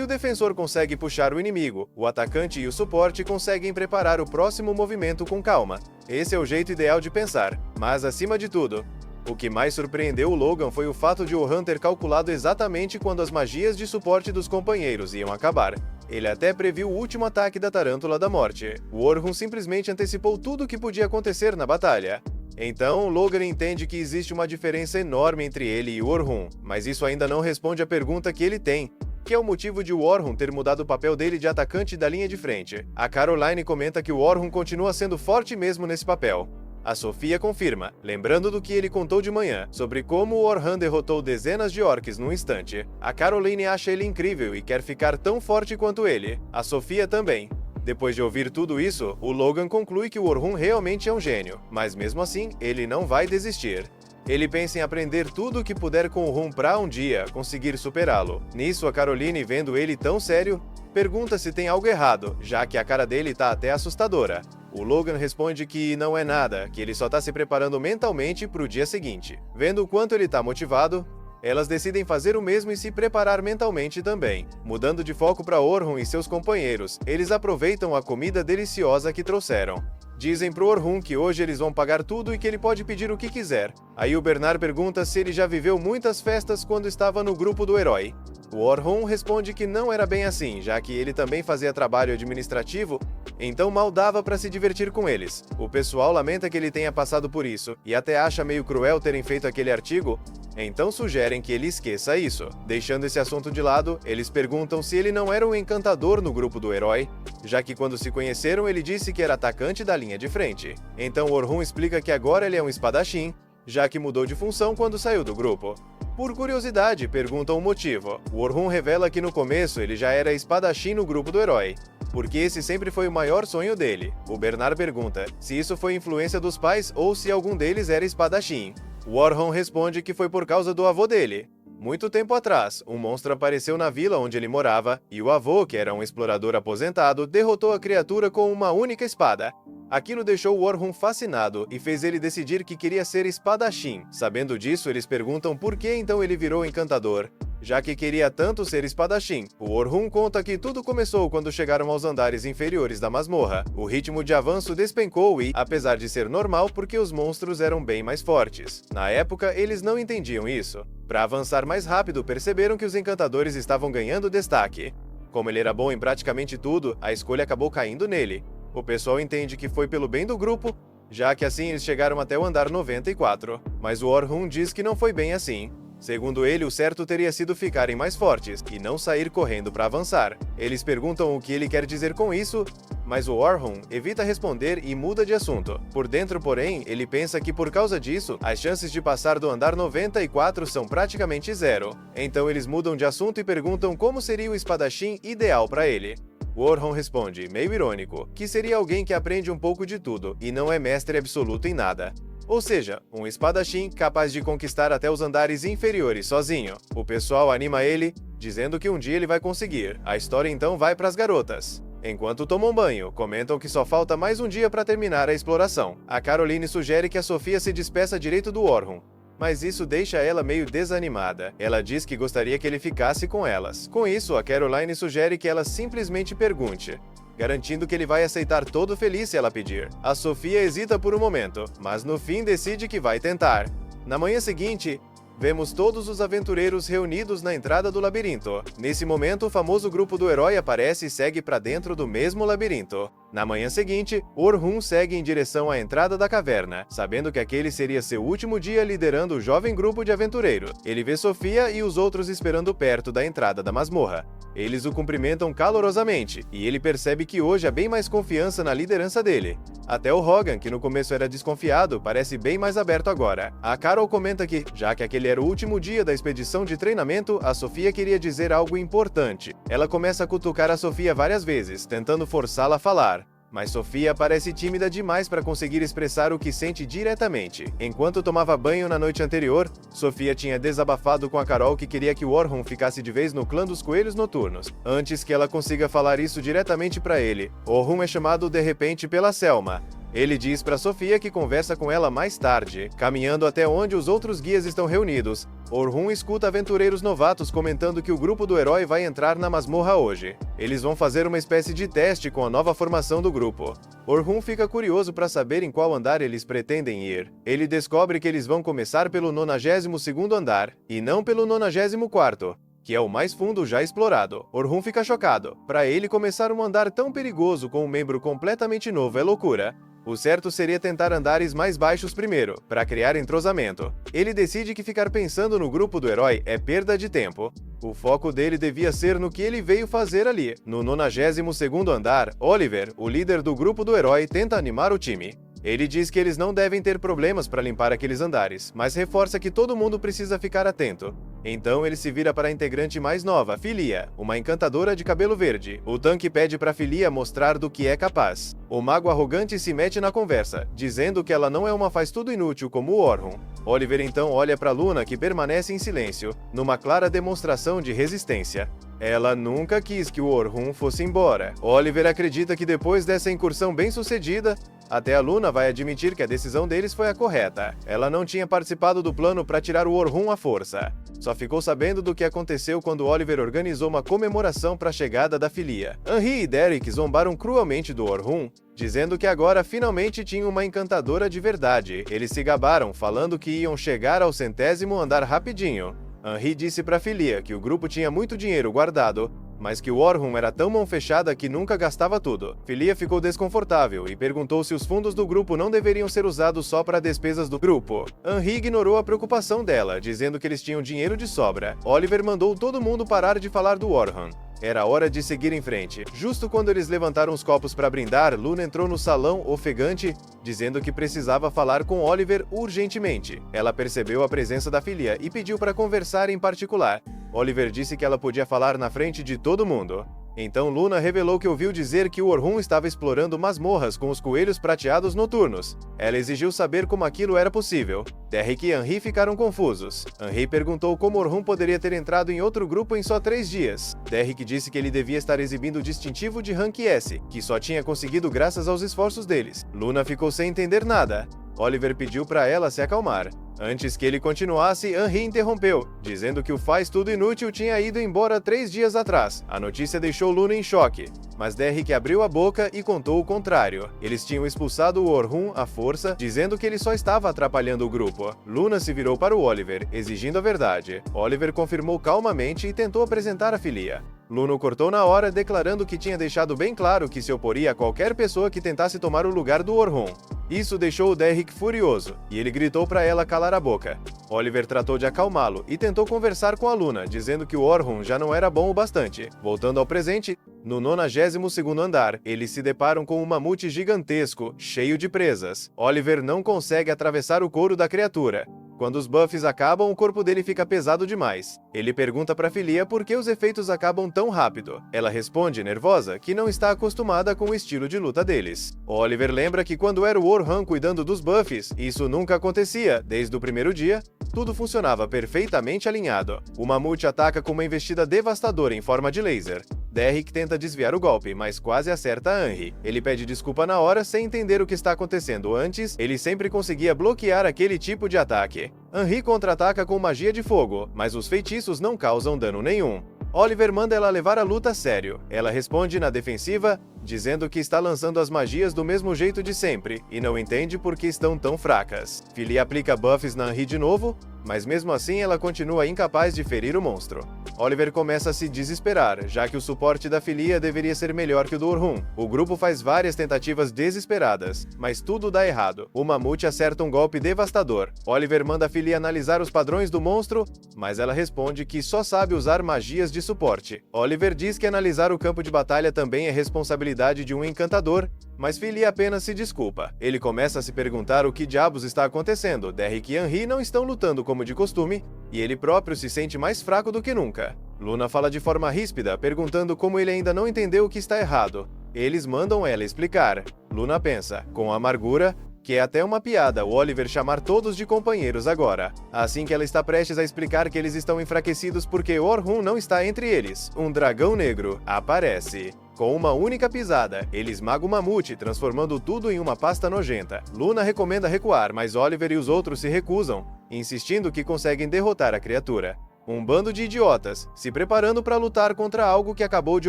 o defensor consegue puxar o inimigo, o atacante e o suporte conseguem preparar o próximo movimento com calma. Esse é o jeito ideal de pensar. Mas acima de tudo, o que mais surpreendeu o Logan foi o fato de Orhun ter calculado exatamente quando as magias de suporte dos companheiros iam acabar. Ele até previu o último ataque da Tarântula da Morte. O Orhun simplesmente antecipou tudo o que podia acontecer na batalha. Então, Logan entende que existe uma diferença enorme entre ele e o Orhun, mas isso ainda não responde à pergunta que ele tem, que é o motivo de o Orhun ter mudado o papel dele de atacante da linha de frente. A Caroline comenta que o Orhun continua sendo forte mesmo nesse papel. A Sofia confirma, lembrando do que ele contou de manhã, sobre como o Orhun derrotou dezenas de orcs num instante. A Caroline acha ele incrível e quer ficar tão forte quanto ele. A Sofia também. Depois de ouvir tudo isso, o Logan conclui que o Orhun realmente é um gênio, mas mesmo assim, ele não vai desistir. Ele pensa em aprender tudo o que puder com o Orhun pra um dia conseguir superá-lo. Nisso, a Caroline, vendo ele tão sério, pergunta se tem algo errado, já que a cara dele tá até assustadora. O Logan responde que não é nada, que ele só tá se preparando mentalmente pro dia seguinte. Vendo o quanto ele tá motivado, elas decidem fazer o mesmo e se preparar mentalmente também. Mudando de foco para Orhun e seus companheiros, eles aproveitam a comida deliciosa que trouxeram. Dizem pro Orhun que hoje eles vão pagar tudo e que ele pode pedir o que quiser. Aí o Bernard pergunta se ele já viveu muitas festas quando estava no grupo do herói. O Orhun responde que não era bem assim, já que ele também fazia trabalho administrativo, então mal dava para se divertir com eles. O pessoal lamenta que ele tenha passado por isso, e até acha meio cruel terem feito aquele artigo, então sugerem que ele esqueça isso. Deixando esse assunto de lado, eles perguntam se ele não era um encantador no grupo do herói, já que quando se conheceram ele disse que era atacante da linha de frente. Então Orhun explica que agora ele é um espadachim, já que mudou de função quando saiu do grupo. Por curiosidade, perguntam o motivo. O Orhun revela que no começo ele já era espadachim no grupo do herói, porque esse sempre foi o maior sonho dele. O Bernard pergunta se isso foi influência dos pais ou se algum deles era espadachim. O Orhun responde que foi por causa do avô dele. Muito tempo atrás, um monstro apareceu na vila onde ele morava, e o avô, que era um explorador aposentado, derrotou a criatura com uma única espada. Aquilo deixou o Orhun fascinado e fez ele decidir que queria ser espadachim. Sabendo disso, eles perguntam por que então ele virou encantador, já que queria tanto ser espadachim. O Orhun conta que tudo começou quando chegaram aos andares inferiores da masmorra. O ritmo de avanço despencou e, apesar de ser normal, porque os monstros eram bem mais fortes. Na época, eles não entendiam isso. Para avançar mais rápido, perceberam que os encantadores estavam ganhando destaque. Como ele era bom em praticamente tudo, a escolha acabou caindo nele. O pessoal entende que foi pelo bem do grupo, já que assim eles chegaram até o andar 94. Mas o Orhun diz que não foi bem assim. Segundo ele, o certo teria sido ficarem mais fortes e não sair correndo para avançar. Eles perguntam o que ele quer dizer com isso, mas o Orhun evita responder e muda de assunto. Por dentro, porém, ele pensa que por causa disso, as chances de passar do andar 94 são praticamente zero. Então eles mudam de assunto e perguntam como seria o espadachim ideal para ele. O Orhun responde, meio irônico, que seria alguém que aprende um pouco de tudo e não é mestre absoluto em nada. Ou seja, um espadachim capaz de conquistar até os andares inferiores sozinho. O pessoal anima ele, dizendo que um dia ele vai conseguir. A história então vai para as garotas. Enquanto tomam banho, comentam que só falta mais um dia para terminar a exploração. A Caroline sugere que a Sofia se despeça direito do Orhun, mas isso deixa ela meio desanimada. Ela diz que gostaria que ele ficasse com elas. Com isso, a Caroline sugere que ela simplesmente pergunte, garantindo que ele vai aceitar todo feliz se ela pedir. A Sofia hesita por um momento, mas no fim decide que vai tentar. Na manhã seguinte, vemos todos os aventureiros reunidos na entrada do labirinto. Nesse momento, o famoso grupo do herói aparece e segue para dentro do mesmo labirinto. Na manhã seguinte, Orhun segue em direção à entrada da caverna, sabendo que aquele seria seu último dia liderando o jovem grupo de aventureiros. Ele vê Sofia e os outros esperando perto da entrada da masmorra. Eles o cumprimentam calorosamente, e ele percebe que hoje há bem mais confiança na liderança dele. Até o Hogan, que no começo era desconfiado, parece bem mais aberto agora. A Carol comenta que, já que aquele era o último dia da expedição de treinamento, a Sofia queria dizer algo importante. Ela começa a cutucar a Sofia várias vezes, tentando forçá-la a falar. Mas Sofia parece tímida demais para conseguir expressar o que sente diretamente. Enquanto tomava banho na noite anterior, Sofia tinha desabafado com a Carol que queria que o Orhun ficasse de vez no clã dos Coelhos Noturnos. Antes que ela consiga falar isso diretamente para ele, Orhun é chamado de repente pela Selma. Ele diz para Sofia que conversa com ela mais tarde. Caminhando até onde os outros guias estão reunidos, Orhun escuta aventureiros novatos comentando que o grupo do herói vai entrar na masmorra hoje. Eles vão fazer uma espécie de teste com a nova formação do grupo. Orhun fica curioso para saber em qual andar eles pretendem ir. Ele descobre que eles vão começar pelo 92º andar, e não pelo 94º. Que é o mais fundo já explorado. Orhun fica chocado. Para ele, começar um andar tão perigoso com um membro completamente novo é loucura. O certo seria tentar andares mais baixos primeiro, para criar entrosamento. Ele decide que ficar pensando no grupo do herói é perda de tempo. O foco dele devia ser no que ele veio fazer ali. No 92º andar, Oliver, o líder do grupo do herói, tenta animar o time. Ele diz que eles não devem ter problemas para limpar aqueles andares, mas reforça que todo mundo precisa ficar atento. Então ele se vira para a integrante mais nova, Filia, uma encantadora de cabelo verde. O tanque pede para Filia mostrar do que é capaz. O mago arrogante se mete na conversa, dizendo que ela não é uma faz-tudo inútil como o Orhun. Oliver então olha para Luna, que permanece em silêncio, numa clara demonstração de resistência. Ela nunca quis que o Orhun fosse embora. Oliver acredita que depois dessa incursão bem-sucedida, até a Luna vai admitir que a decisão deles foi a correta. Ela não tinha participado do plano para tirar o Orhun à força. Só ficou sabendo do que aconteceu quando Oliver organizou uma comemoração para a chegada da Filia. Henri e Derek zombaram cruelmente do Orhun, dizendo que agora finalmente tinha uma encantadora de verdade. Eles se gabaram, falando que iam chegar ao 100º andar rapidinho. Henri disse para Filia que o grupo tinha muito dinheiro guardado, mas que o Orhun era tão mão fechada que nunca gastava tudo. Filia ficou desconfortável e perguntou se os fundos do grupo não deveriam ser usados só para despesas do grupo. Henri ignorou a preocupação dela, dizendo que eles tinham dinheiro de sobra. Oliver mandou todo mundo parar de falar do Orhun. Era hora de seguir em frente. Justo quando eles levantaram os copos para brindar, Luna entrou no salão ofegante, dizendo que precisava falar com Oliver urgentemente. Ela percebeu a presença da Filia e pediu para conversar em particular. Oliver disse que ela podia falar na frente de todo mundo. Então Luna revelou que ouviu dizer que o Orhun estava explorando masmorras com os coelhos prateados noturnos. Ela exigiu saber como aquilo era possível. Derek e Henri ficaram confusos. Henri perguntou como Orhun poderia ter entrado em outro grupo em só 3 dias. Derek disse que ele devia estar exibindo o distintivo de Rank S, que só tinha conseguido graças aos esforços deles. Luna ficou sem entender nada. Oliver pediu para ela se acalmar. Antes que ele continuasse, Henri interrompeu, dizendo que o faz-tudo inútil tinha ido embora 3 dias atrás. A notícia deixou Luna em choque, mas Derek abriu a boca e contou o contrário. Eles tinham expulsado o Orhun à força, dizendo que ele só estava atrapalhando o grupo. Luna se virou para o Oliver, exigindo a verdade. Oliver confirmou calmamente e tentou apresentar a Filia. Luna o cortou na hora, declarando que tinha deixado bem claro que se oporia a qualquer pessoa que tentasse tomar o lugar do Orhun. Isso deixou o Derek furioso, e ele gritou para ela calar a boca. Oliver tratou de acalmá-lo e tentou conversar com a Luna, dizendo que o Orhun já não era bom o bastante. Voltando ao presente, no 92º andar, eles se deparam com um mamute gigantesco, cheio de presas. Oliver não consegue atravessar o couro da criatura. Quando os buffs acabam, o corpo dele fica pesado demais. Ele pergunta para Filia por que os efeitos acabam tão rápido. Ela responde, nervosa, que não está acostumada com o estilo de luta deles. Oliver lembra que quando era o Orhun cuidando dos buffs, isso nunca acontecia. Desde o primeiro dia, tudo funcionava perfeitamente alinhado. O mamute ataca com uma investida devastadora em forma de laser. Derek tenta desviar o golpe, mas quase acerta Henri. Ele pede desculpa na hora sem entender o que está acontecendo. Antes, ele sempre conseguia bloquear aquele tipo de ataque. Henri contra-ataca com magia de fogo, mas os feitiços não causam dano nenhum. Oliver manda ela levar a luta a sério. Ela responde na defensiva, dizendo que está lançando as magias do mesmo jeito de sempre, e não entende por que estão tão fracas. Philly aplica buffs na Anri de novo, mas mesmo assim ela continua incapaz de ferir o monstro. Oliver começa a se desesperar, já que o suporte da Filia deveria ser melhor que o do Orhun. O grupo faz várias tentativas desesperadas, mas tudo dá errado. O Mamute acerta um golpe devastador. Oliver manda a Filia analisar os padrões do monstro, mas ela responde que só sabe usar magias de suporte. Oliver diz que analisar o campo de batalha também é responsabilidade de um encantador, mas Philly apenas se desculpa. Ele começa a se perguntar o que diabos está acontecendo. Derrick e Henry não estão lutando como de costume, e ele próprio se sente mais fraco do que nunca. Luna fala de forma ríspida, perguntando como ele ainda não entendeu o que está errado. Eles mandam ela explicar. Luna pensa, com amargura, que é até uma piada o Oliver chamar todos de companheiros agora. Assim que ela está prestes a explicar que eles estão enfraquecidos porque Orhun não está entre eles, um dragão negro aparece. Com uma única pisada, ele esmaga o mamute, transformando tudo em uma pasta nojenta. Luna recomenda recuar, mas Oliver e os outros se recusam, insistindo que conseguem derrotar a criatura. Um bando de idiotas, se preparando para lutar contra algo que acabou de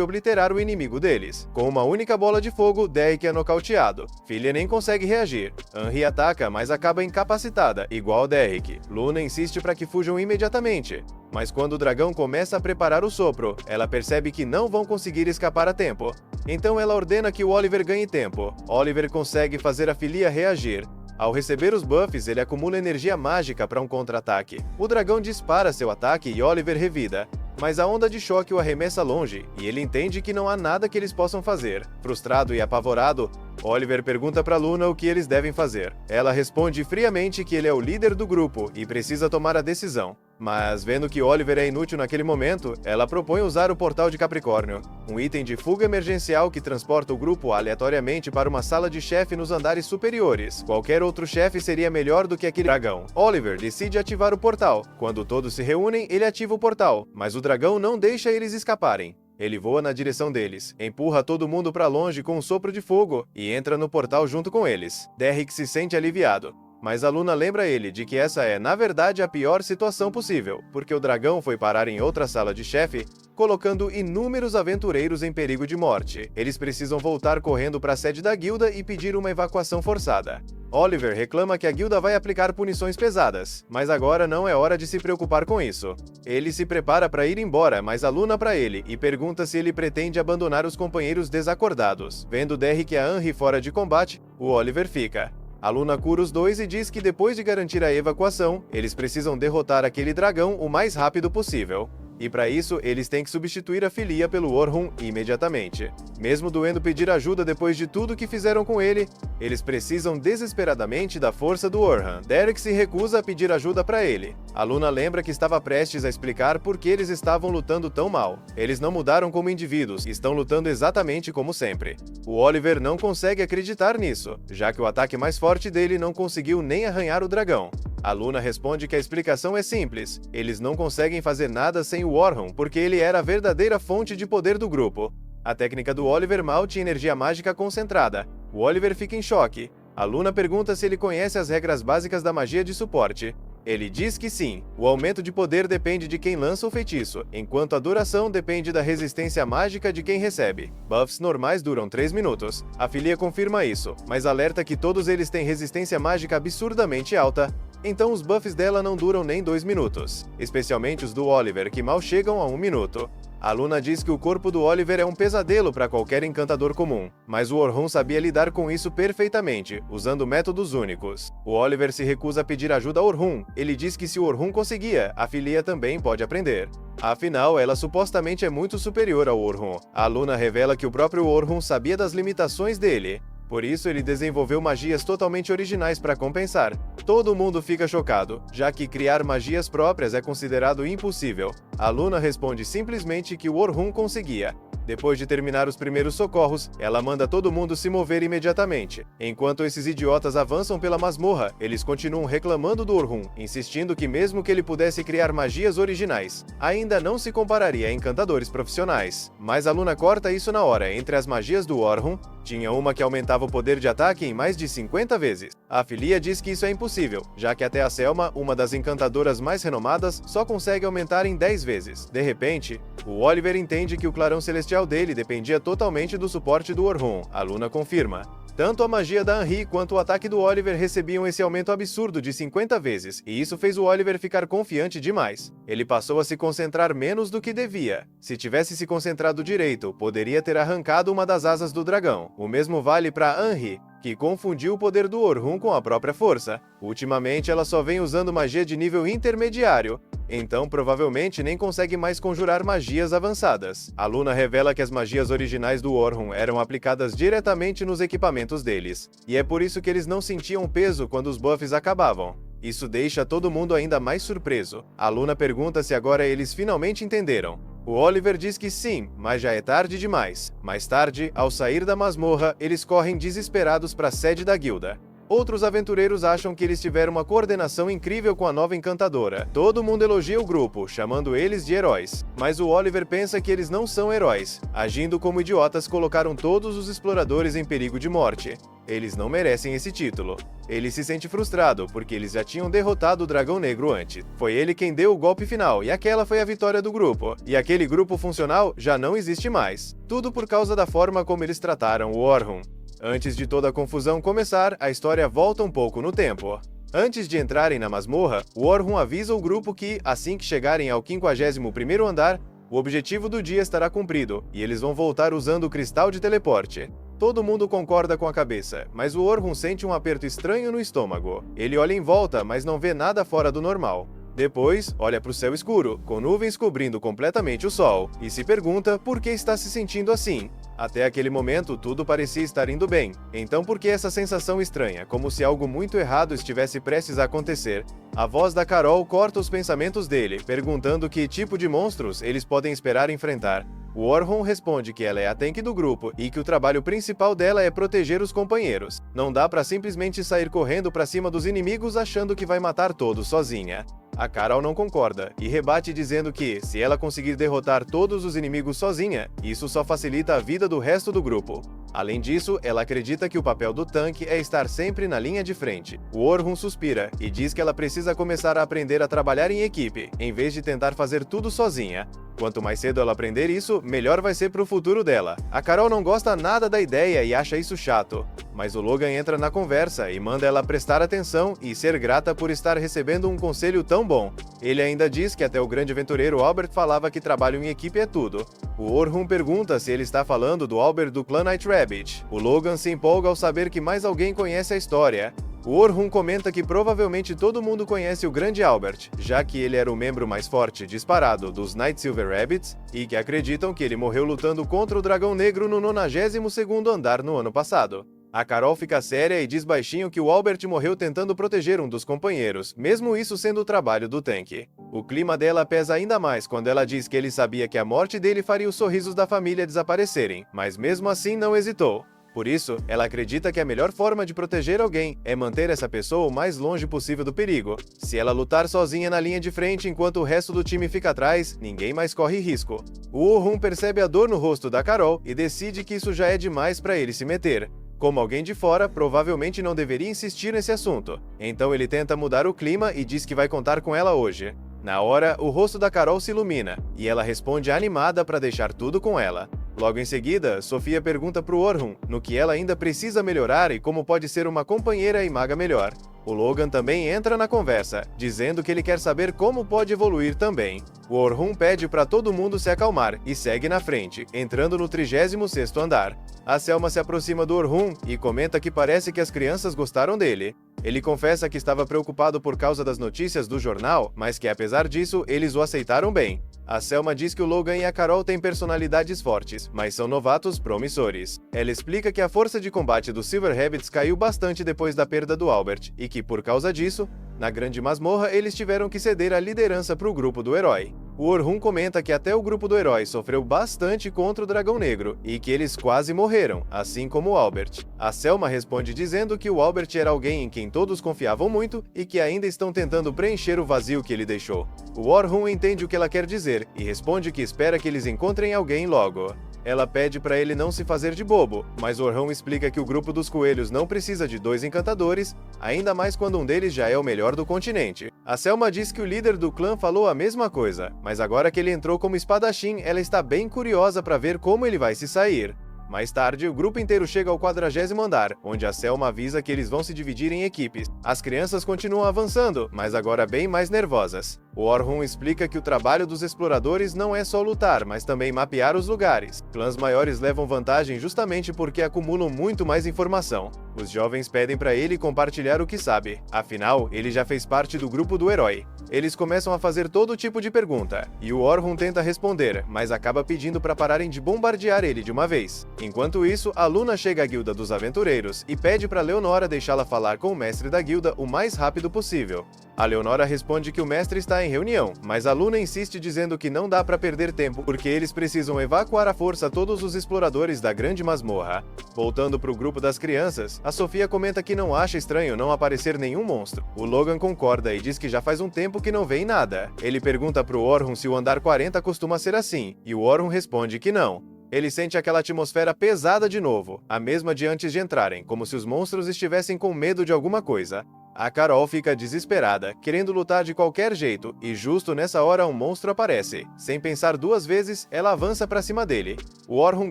obliterar o inimigo deles. Com uma única bola de fogo, Derrick é nocauteado. Philly nem consegue reagir. Henry ataca, mas acaba incapacitada, igual Derrick. Luna insiste para que fujam imediatamente. Mas quando o dragão começa a preparar o sopro, ela percebe que não vão conseguir escapar a tempo. Então ela ordena que o Oliver ganhe tempo. Oliver consegue fazer a Filia reagir. Ao receber os buffs, ele acumula energia mágica para um contra-ataque. O dragão dispara seu ataque e Oliver revida, mas a onda de choque o arremessa longe, e ele entende que não há nada que eles possam fazer. Frustrado e apavorado, Oliver pergunta para Luna o que eles devem fazer. Ela responde friamente que ele é o líder do grupo e precisa tomar a decisão. Mas, vendo que Oliver é inútil naquele momento, ela propõe usar o Portal de Capricórnio, um item de fuga emergencial que transporta o grupo aleatoriamente para uma sala de chefe nos andares superiores. Qualquer outro chefe seria melhor do que aquele dragão. Oliver decide ativar o portal. Quando todos se reúnem, ele ativa o portal, mas o dragão não deixa eles escaparem. Ele voa na direção deles, empurra todo mundo para longe com um sopro de fogo e entra no portal junto com eles. Derrick se sente aliviado. Mas a Luna lembra ele de que essa é, na verdade, a pior situação possível, porque o dragão foi parar em outra sala de chefe, colocando inúmeros aventureiros em perigo de morte. Eles precisam voltar correndo para a sede da guilda e pedir uma evacuação forçada. Oliver reclama que a guilda vai aplicar punições pesadas, mas agora não é hora de se preocupar com isso. Ele se prepara para ir embora, mas a Luna para ele e pergunta se ele pretende abandonar os companheiros desacordados. Vendo Derrick e a Henry fora de combate, o Oliver fica. A Luna cura os dois e diz que depois de garantir a evacuação, eles precisam derrotar aquele dragão o mais rápido possível. E para isso, eles têm que substituir a Filia pelo Orhun imediatamente. Mesmo doendo pedir ajuda depois de tudo que fizeram com ele, eles precisam desesperadamente da força do Orhun. Derrick se recusa a pedir ajuda para ele. A Luna lembra que estava prestes a explicar por que eles estavam lutando tão mal. Eles não mudaram como indivíduos, estão lutando exatamente como sempre. O Oliver não consegue acreditar nisso, já que o ataque mais forte dele não conseguiu nem arranhar o dragão. A Luna responde que a explicação é simples. Eles não conseguem fazer nada sem o Orhun, porque ele era a verdadeira fonte de poder do grupo. A técnica do Oliver mal tinha energia mágica concentrada. O Oliver fica em choque. A Luna pergunta se ele conhece as regras básicas da magia de suporte. Ele diz que sim. O aumento de poder depende de quem lança o feitiço, enquanto a duração depende da resistência mágica de quem recebe. Buffs normais duram 3 minutos. A Filia confirma isso, mas alerta que todos eles têm resistência mágica absurdamente alta. Então os buffs dela não duram nem 2 minutos, especialmente os do Oliver, que mal chegam a 1 minuto. A Luna diz que o corpo do Oliver é um pesadelo para qualquer encantador comum, mas o Orhun sabia lidar com isso perfeitamente, usando métodos únicos. O Oliver se recusa a pedir ajuda a Orhun. Ele diz que se o Orhun conseguia, a Filia também pode aprender. Afinal, ela supostamente é muito superior ao Orhun. A Luna revela que o próprio Orhun sabia das limitações dele. Por isso, ele desenvolveu magias totalmente originais para compensar. Todo mundo fica chocado, já que criar magias próprias é considerado impossível. A Luna responde simplesmente que o Orhun conseguia. Depois de terminar os primeiros socorros, ela manda todo mundo se mover imediatamente. Enquanto esses idiotas avançam pela masmorra, eles continuam reclamando do Orhun, insistindo que mesmo que ele pudesse criar magias originais, ainda não se compararia a encantadores profissionais. Mas a Luna corta isso na hora. Entre as magias do Orhun, Tinha uma que aumentava o poder de ataque em mais de 50 vezes. A Filia diz que isso é impossível, já que até a Selma, uma das encantadoras mais renomadas, só consegue aumentar em 10 vezes. De repente, o Oliver entende que o clarão celestial dele dependia totalmente do suporte do Orhun. A Luna confirma. Tanto a magia da Henri quanto o ataque do Oliver recebiam esse aumento absurdo de 50 vezes, e isso fez o Oliver ficar confiante demais. Ele passou a se concentrar menos do que devia. Se tivesse se concentrado direito, poderia ter arrancado uma das asas do dragão. O mesmo vale para Henri, que confundiu o poder do Orhun com a própria força. Ultimamente, ela só vem usando magia de nível intermediário, então provavelmente nem consegue mais conjurar magias avançadas. A Luna revela que as magias originais do Orhun eram aplicadas diretamente nos equipamentos deles, e é por isso que eles não sentiam peso quando os buffs acabavam. Isso deixa todo mundo ainda mais surpreso. A Luna pergunta se agora eles finalmente entenderam. O Oliver diz que sim, mas já é tarde demais. Mais tarde, ao sair da masmorra, eles correm desesperados para a sede da guilda. Outros aventureiros acham que eles tiveram uma coordenação incrível com a nova encantadora. Todo mundo elogia o grupo, chamando eles de heróis. Mas o Oliver pensa que eles não são heróis. Agindo como idiotas, colocaram todos os exploradores em perigo de morte. Eles não merecem esse título. Ele se sente frustrado, porque eles já tinham derrotado o Dragão Negro antes. Foi ele quem deu o golpe final, e aquela foi a vitória do grupo. E aquele grupo funcional já não existe mais. Tudo por causa da forma como eles trataram o Orhun. Antes de toda a confusão começar, a história volta um pouco no tempo. Antes de entrarem na masmorra, o Orhun avisa o grupo que, assim que chegarem ao 51º andar, o objetivo do dia estará cumprido, e eles vão voltar usando o cristal de teleporte. Todo mundo concorda com a cabeça, mas o Orhun sente um aperto estranho no estômago. Ele olha em volta, mas não vê nada fora do normal. Depois, olha para o céu escuro, com nuvens cobrindo completamente o sol, e se pergunta por que está se sentindo assim. Até aquele momento, tudo parecia estar indo bem. Então por que essa sensação estranha, como se algo muito errado estivesse prestes a acontecer? A voz da Carol corta os pensamentos dele, perguntando que tipo de monstros eles podem esperar enfrentar. O Orhun responde que ela é a tanque do grupo e que o trabalho principal dela é proteger os companheiros. Não dá pra simplesmente sair correndo pra cima dos inimigos achando que vai matar todos sozinha. A Carol não concorda e rebate dizendo que, se ela conseguir derrotar todos os inimigos sozinha, isso só facilita a vida do resto do grupo. Além disso, ela acredita que o papel do tanque é estar sempre na linha de frente. O Orhun suspira e diz que ela precisa começar a aprender a trabalhar em equipe, em vez de tentar fazer tudo sozinha. Quanto mais cedo ela aprender isso, melhor vai ser pro futuro dela. A Carol não gosta nada da ideia e acha isso chato, mas o Logan entra na conversa e manda ela prestar atenção e ser grata por estar recebendo um conselho tão bom. Ele ainda diz que até o grande aventureiro Albert falava que trabalho em equipe é tudo. O Orhun pergunta se ele está falando do Albert do clã Night Rabbit. O Logan se empolga ao saber que mais alguém conhece a história. O Orhun comenta que provavelmente todo mundo conhece o grande Albert, já que ele era o membro mais forte, disparado, dos Night Silver Rabbits, e que acreditam que ele morreu lutando contra o Dragão Negro no 92º andar no ano passado. A Carol fica séria e diz baixinho que o Albert morreu tentando proteger um dos companheiros, mesmo isso sendo o trabalho do tanque. O clima dela pesa ainda mais quando ela diz que ele sabia que a morte dele faria os sorrisos da família desaparecerem, mas mesmo assim não hesitou. Por isso, ela acredita que a melhor forma de proteger alguém é manter essa pessoa o mais longe possível do perigo. Se ela lutar sozinha na linha de frente enquanto o resto do time fica atrás, ninguém mais corre risco. O Orhun percebe a dor no rosto da Carol e decide que isso já é demais para ele se meter. Como alguém de fora, provavelmente não deveria insistir nesse assunto. Então ele tenta mudar o clima e diz que vai contar com ela hoje. Na hora, o rosto da Carol se ilumina, e ela responde animada para deixar tudo com ela. Logo em seguida, Sofia pergunta pro Orhun no que ela ainda precisa melhorar e como pode ser uma companheira e maga melhor. O Logan também entra na conversa, dizendo que ele quer saber como pode evoluir também. O Orhun pede para todo mundo se acalmar e segue na frente, entrando no 36º andar. A Selma se aproxima do Orhun e comenta que parece que as crianças gostaram dele. Ele confessa que estava preocupado por causa das notícias do jornal, mas que apesar disso, eles o aceitaram bem. A Selma diz que o Logan e a Carol têm personalidades fortes, mas são novatos promissores. Ela explica que a força de combate dos Silver Rabbits caiu bastante depois da perda do Albert, e que, por causa disso, na grande masmorra eles tiveram que ceder a liderança para o grupo do herói. O Orhun comenta que até o grupo do herói sofreu bastante contra o Dragão Negro, e que eles quase morreram, assim como o Albert. A Selma responde dizendo que o Albert era alguém em quem todos confiavam muito e que ainda estão tentando preencher o vazio que ele deixou. O Orhun entende o que ela quer dizer e responde que espera que eles encontrem alguém logo. Ela pede para ele não se fazer de bobo, mas Orhun explica que o grupo dos coelhos não precisa de 2 encantadores, ainda mais quando um deles já é o melhor do continente. A Selma diz que o líder do clã falou a mesma coisa, mas agora que ele entrou como espadachim, ela está bem curiosa para ver como ele vai se sair. Mais tarde, o grupo inteiro chega ao 40º andar, onde a Selma avisa que eles vão se dividir em equipes. As crianças continuam avançando, mas agora bem mais nervosas. O Orhun explica que o trabalho dos exploradores não é só lutar, mas também mapear os lugares. Clãs maiores levam vantagem justamente porque acumulam muito mais informação. Os jovens pedem para ele compartilhar o que sabe, afinal, ele já fez parte do grupo do herói. Eles começam a fazer todo tipo de pergunta, e o Orhun tenta responder, mas acaba pedindo para pararem de bombardear ele de uma vez. Enquanto isso, a Luna chega à Guilda dos Aventureiros e pede para Leonora deixá-la falar com o mestre da guilda o mais rápido possível. A Leonora responde que o mestre está em reunião, mas a Luna insiste dizendo que não dá para perder tempo porque eles precisam evacuar à força todos os exploradores da Grande Masmorra. Voltando para o grupo das crianças, a Sofia comenta que não acha estranho não aparecer nenhum monstro. O Logan concorda e diz que já faz um tempo que não vê nada. Ele pergunta pro Orhun se o andar 40 costuma ser assim, e o Orhun responde que não. Ele sente aquela atmosfera pesada de novo, a mesma de antes de entrarem, como se os monstros estivessem com medo de alguma coisa. A Carol fica desesperada, querendo lutar de qualquer jeito, e justo nessa hora um monstro aparece. Sem pensar 2 vezes, ela avança para cima dele. O Orhun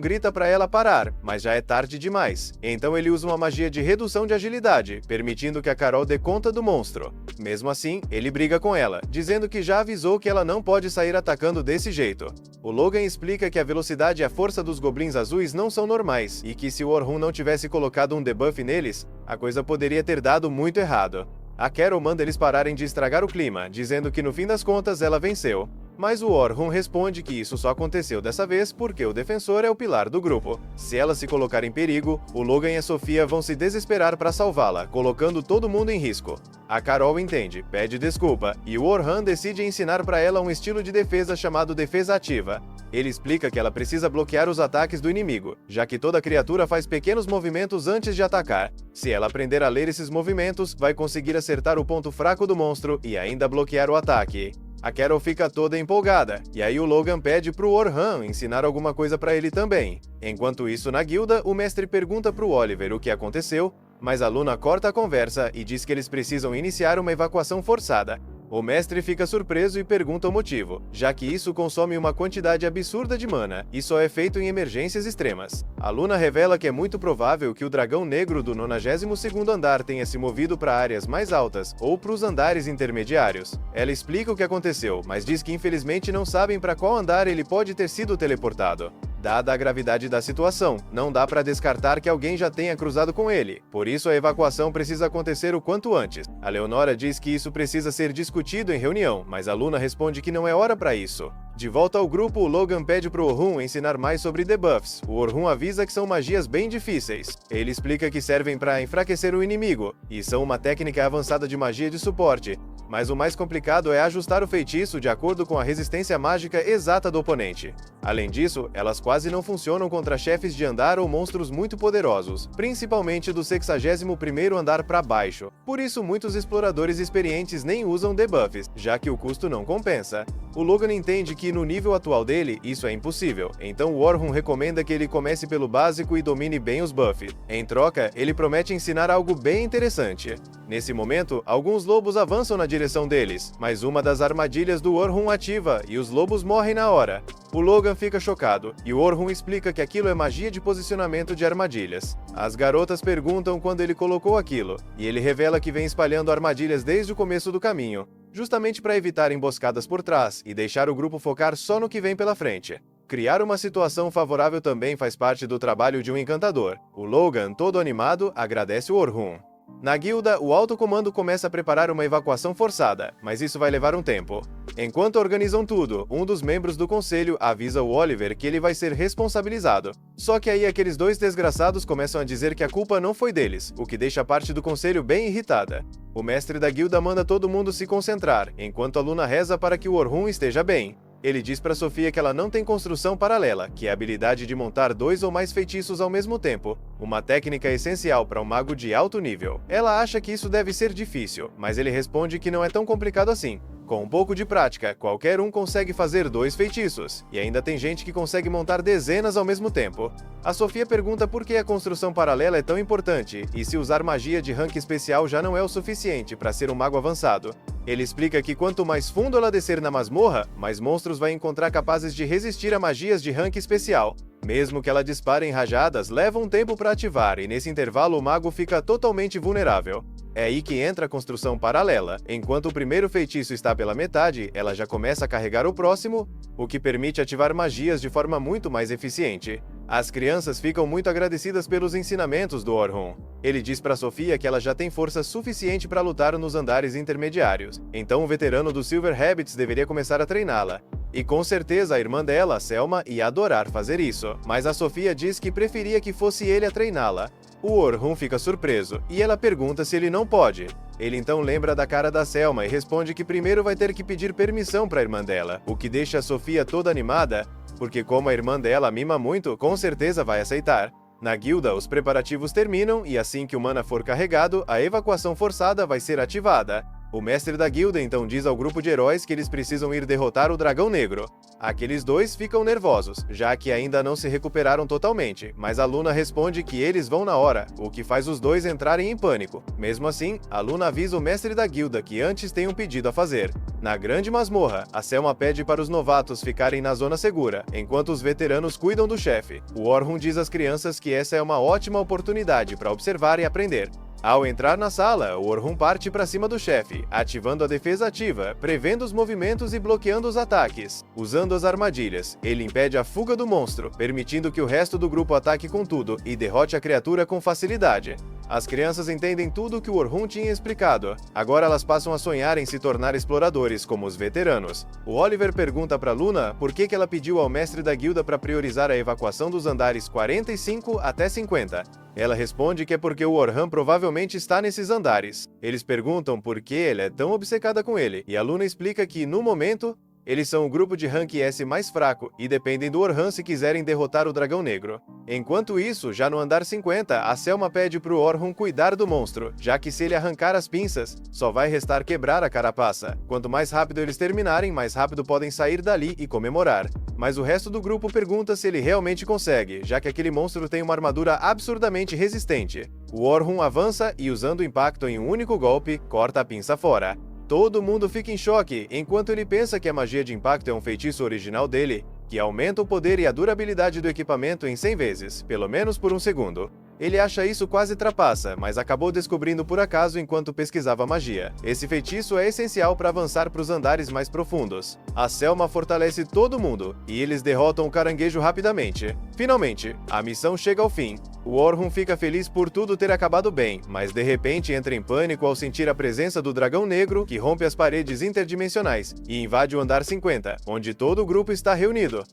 grita para ela parar, mas já é tarde demais. Então ele usa uma magia de redução de agilidade, permitindo que a Carol dê conta do monstro. Mesmo assim, ele briga com ela, dizendo que já avisou que ela não pode sair atacando desse jeito. O Logan explica que a velocidade e a força dos goblins azuis não são normais, e que se o Orhun não tivesse colocado um debuff neles, a coisa poderia ter dado muito errado. A Carol manda eles pararem de estragar o clima, dizendo que no fim das contas ela venceu. Mas o Orhun responde que isso só aconteceu dessa vez porque o defensor é o pilar do grupo. Se ela se colocar em perigo, o Logan e a Sofia vão se desesperar para salvá-la, colocando todo mundo em risco. A Carol entende, pede desculpa, e o Orhun decide ensinar para ela um estilo de defesa chamado defesa ativa. Ele explica que ela precisa bloquear os ataques do inimigo, já que toda criatura faz pequenos movimentos antes de atacar. Se ela aprender a ler esses movimentos, vai conseguir acertar o ponto fraco do monstro e ainda bloquear o ataque. A Carol fica toda empolgada, e aí o Logan pede pro Orhun ensinar alguma coisa pra ele também. Enquanto isso, na guilda, o mestre pergunta pro Oliver o que aconteceu, mas a Luna corta a conversa e diz que eles precisam iniciar uma evacuação forçada. O mestre fica surpreso e pergunta o motivo, já que isso consome uma quantidade absurda de mana e só é feito em emergências extremas. A Luna revela que é muito provável que o dragão negro do 92º andar tenha se movido para áreas mais altas ou para os andares intermediários. Ela explica o que aconteceu, mas diz que infelizmente não sabem para qual andar ele pode ter sido teleportado. Dada a gravidade da situação, não dá para descartar que alguém já tenha cruzado com ele, por isso a evacuação precisa acontecer o quanto antes. A Leonora diz que isso precisa ser discutido em reunião, mas a Luna responde que não é hora para isso. De volta ao grupo, o Logan pede pro Orhun ensinar mais sobre debuffs. O Orhun avisa que são magias bem difíceis. Ele explica que servem para enfraquecer o inimigo, e são uma técnica avançada de magia de suporte. Mas o mais complicado é ajustar o feitiço de acordo com a resistência mágica exata do oponente. Além disso, elas quase não funcionam contra chefes de andar ou monstros muito poderosos, principalmente do 61º andar para baixo. Por isso, muitos exploradores experientes nem usam debuffs, já que o custo não compensa. O Logan entende que no nível atual dele, isso é impossível, então o Orhun recomenda que ele comece pelo básico e domine bem os buffs. Em troca, ele promete ensinar algo bem interessante. Nesse momento, alguns lobos avançam na direção deles, mas uma das armadilhas do Orhun ativa e os lobos morrem na hora. O Logan fica chocado, e o Orhun explica que aquilo é magia de posicionamento de armadilhas. As garotas perguntam quando ele colocou aquilo, e ele revela que vem espalhando armadilhas desde o começo do caminho, justamente para evitar emboscadas por trás e deixar o grupo focar só no que vem pela frente. Criar uma situação favorável também faz parte do trabalho de um encantador. O Logan, todo animado, agradece o Orhun. Na guilda, o alto comando começa a preparar uma evacuação forçada, mas isso vai levar um tempo. Enquanto organizam tudo, um dos membros do conselho avisa o Oliver que ele vai ser responsabilizado. Só que aí aqueles dois desgraçados começam a dizer que a culpa não foi deles, o que deixa a parte do conselho bem irritada. O mestre da guilda manda todo mundo se concentrar, enquanto a Luna reza para que o Orhun esteja bem. Ele diz para Sofia que ela não tem construção paralela, que é a habilidade de montar 2 ou mais feitiços ao mesmo tempo, uma técnica essencial para um mago de alto nível. Ela acha que isso deve ser difícil, mas ele responde que não é tão complicado assim. Com um pouco de prática, qualquer um consegue fazer 2 feitiços, e ainda tem gente que consegue montar dezenas ao mesmo tempo. A Sofia pergunta por que a construção paralela é tão importante, e se usar magia de rank especial já não é o suficiente para ser um mago avançado. Ele explica que quanto mais fundo ela descer na masmorra, mais monstros vai encontrar capazes de resistir a magias de rank especial. Mesmo que ela dispare em rajadas, leva um tempo para ativar, e nesse intervalo o mago fica totalmente vulnerável. É aí que entra a construção paralela. Enquanto o primeiro feitiço está pela metade, ela já começa a carregar o próximo, o que permite ativar magias de forma muito mais eficiente. As crianças ficam muito agradecidas pelos ensinamentos do Orhun. Ele diz para Sofia que ela já tem força suficiente para lutar nos andares intermediários, então o veterano dos Silver Rabbits deveria começar a treiná-la. E com certeza a irmã dela, a Selma, ia adorar fazer isso, mas a Sofia diz que preferia que fosse ele a treiná-la. O Orhun fica surpreso, e ela pergunta se ele não pode. Ele então lembra da cara da Selma e responde que primeiro vai ter que pedir permissão para a irmã dela, o que deixa a Sofia toda animada, porque como a irmã dela a mima muito, com certeza vai aceitar. Na guilda, os preparativos terminam e assim que o mana for carregado, a evacuação forçada vai ser ativada. O mestre da guilda então diz ao grupo de heróis que eles precisam ir derrotar o Dragão Negro. Aqueles dois ficam nervosos, já que ainda não se recuperaram totalmente, mas a Luna responde que eles vão na hora, o que faz os dois entrarem em pânico. Mesmo assim, a Luna avisa o mestre da guilda que antes tem um pedido a fazer. Na grande masmorra, a Selma pede para os novatos ficarem na zona segura, enquanto os veteranos cuidam do chefe. O Orhun diz às crianças que essa é uma ótima oportunidade para observar e aprender. Ao entrar na sala, o Orhun parte para cima do chefe, ativando a defesa ativa, prevendo os movimentos e bloqueando os ataques. Usando as armadilhas, ele impede a fuga do monstro, permitindo que o resto do grupo ataque com tudo e derrote a criatura com facilidade. As crianças entendem tudo o que o Orhun tinha explicado. Agora elas passam a sonhar em se tornar exploradores, como os veteranos. O Oliver pergunta para Luna por que ela pediu ao mestre da guilda para priorizar a evacuação dos andares 45 até 50. Ela responde que é porque o Orhun provavelmente está nesses andares. Eles perguntam por que ela é tão obcecada com ele, e a Luna explica que, no momento, eles são o grupo de rank S mais fraco e dependem do Orhun se quiserem derrotar o Dragão Negro. Enquanto isso, já no andar 50, a Selma pede pro Orhun cuidar do monstro, já que se ele arrancar as pinças, só vai restar quebrar a carapaça. Quanto mais rápido eles terminarem, mais rápido podem sair dali e comemorar. Mas o resto do grupo pergunta se ele realmente consegue, já que aquele monstro tem uma armadura absurdamente resistente. O Orhun avança e, usando o impacto em um único golpe, corta a pinça fora. Todo mundo fica em choque, enquanto ele pensa que a magia de impacto é um feitiço original dele, que aumenta o poder e a durabilidade do equipamento em 100 vezes, pelo menos por um segundo. Ele acha isso quase trapaça, mas acabou descobrindo por acaso enquanto pesquisava magia. Esse feitiço é essencial para avançar para os andares mais profundos. A Selma fortalece todo mundo, e eles derrotam o caranguejo rapidamente. Finalmente, a missão chega ao fim. O Orhun fica feliz por tudo ter acabado bem, mas de repente entra em pânico ao sentir a presença do Dragão Negro, que rompe as paredes interdimensionais e invade o andar 50, onde todo o grupo está reunido.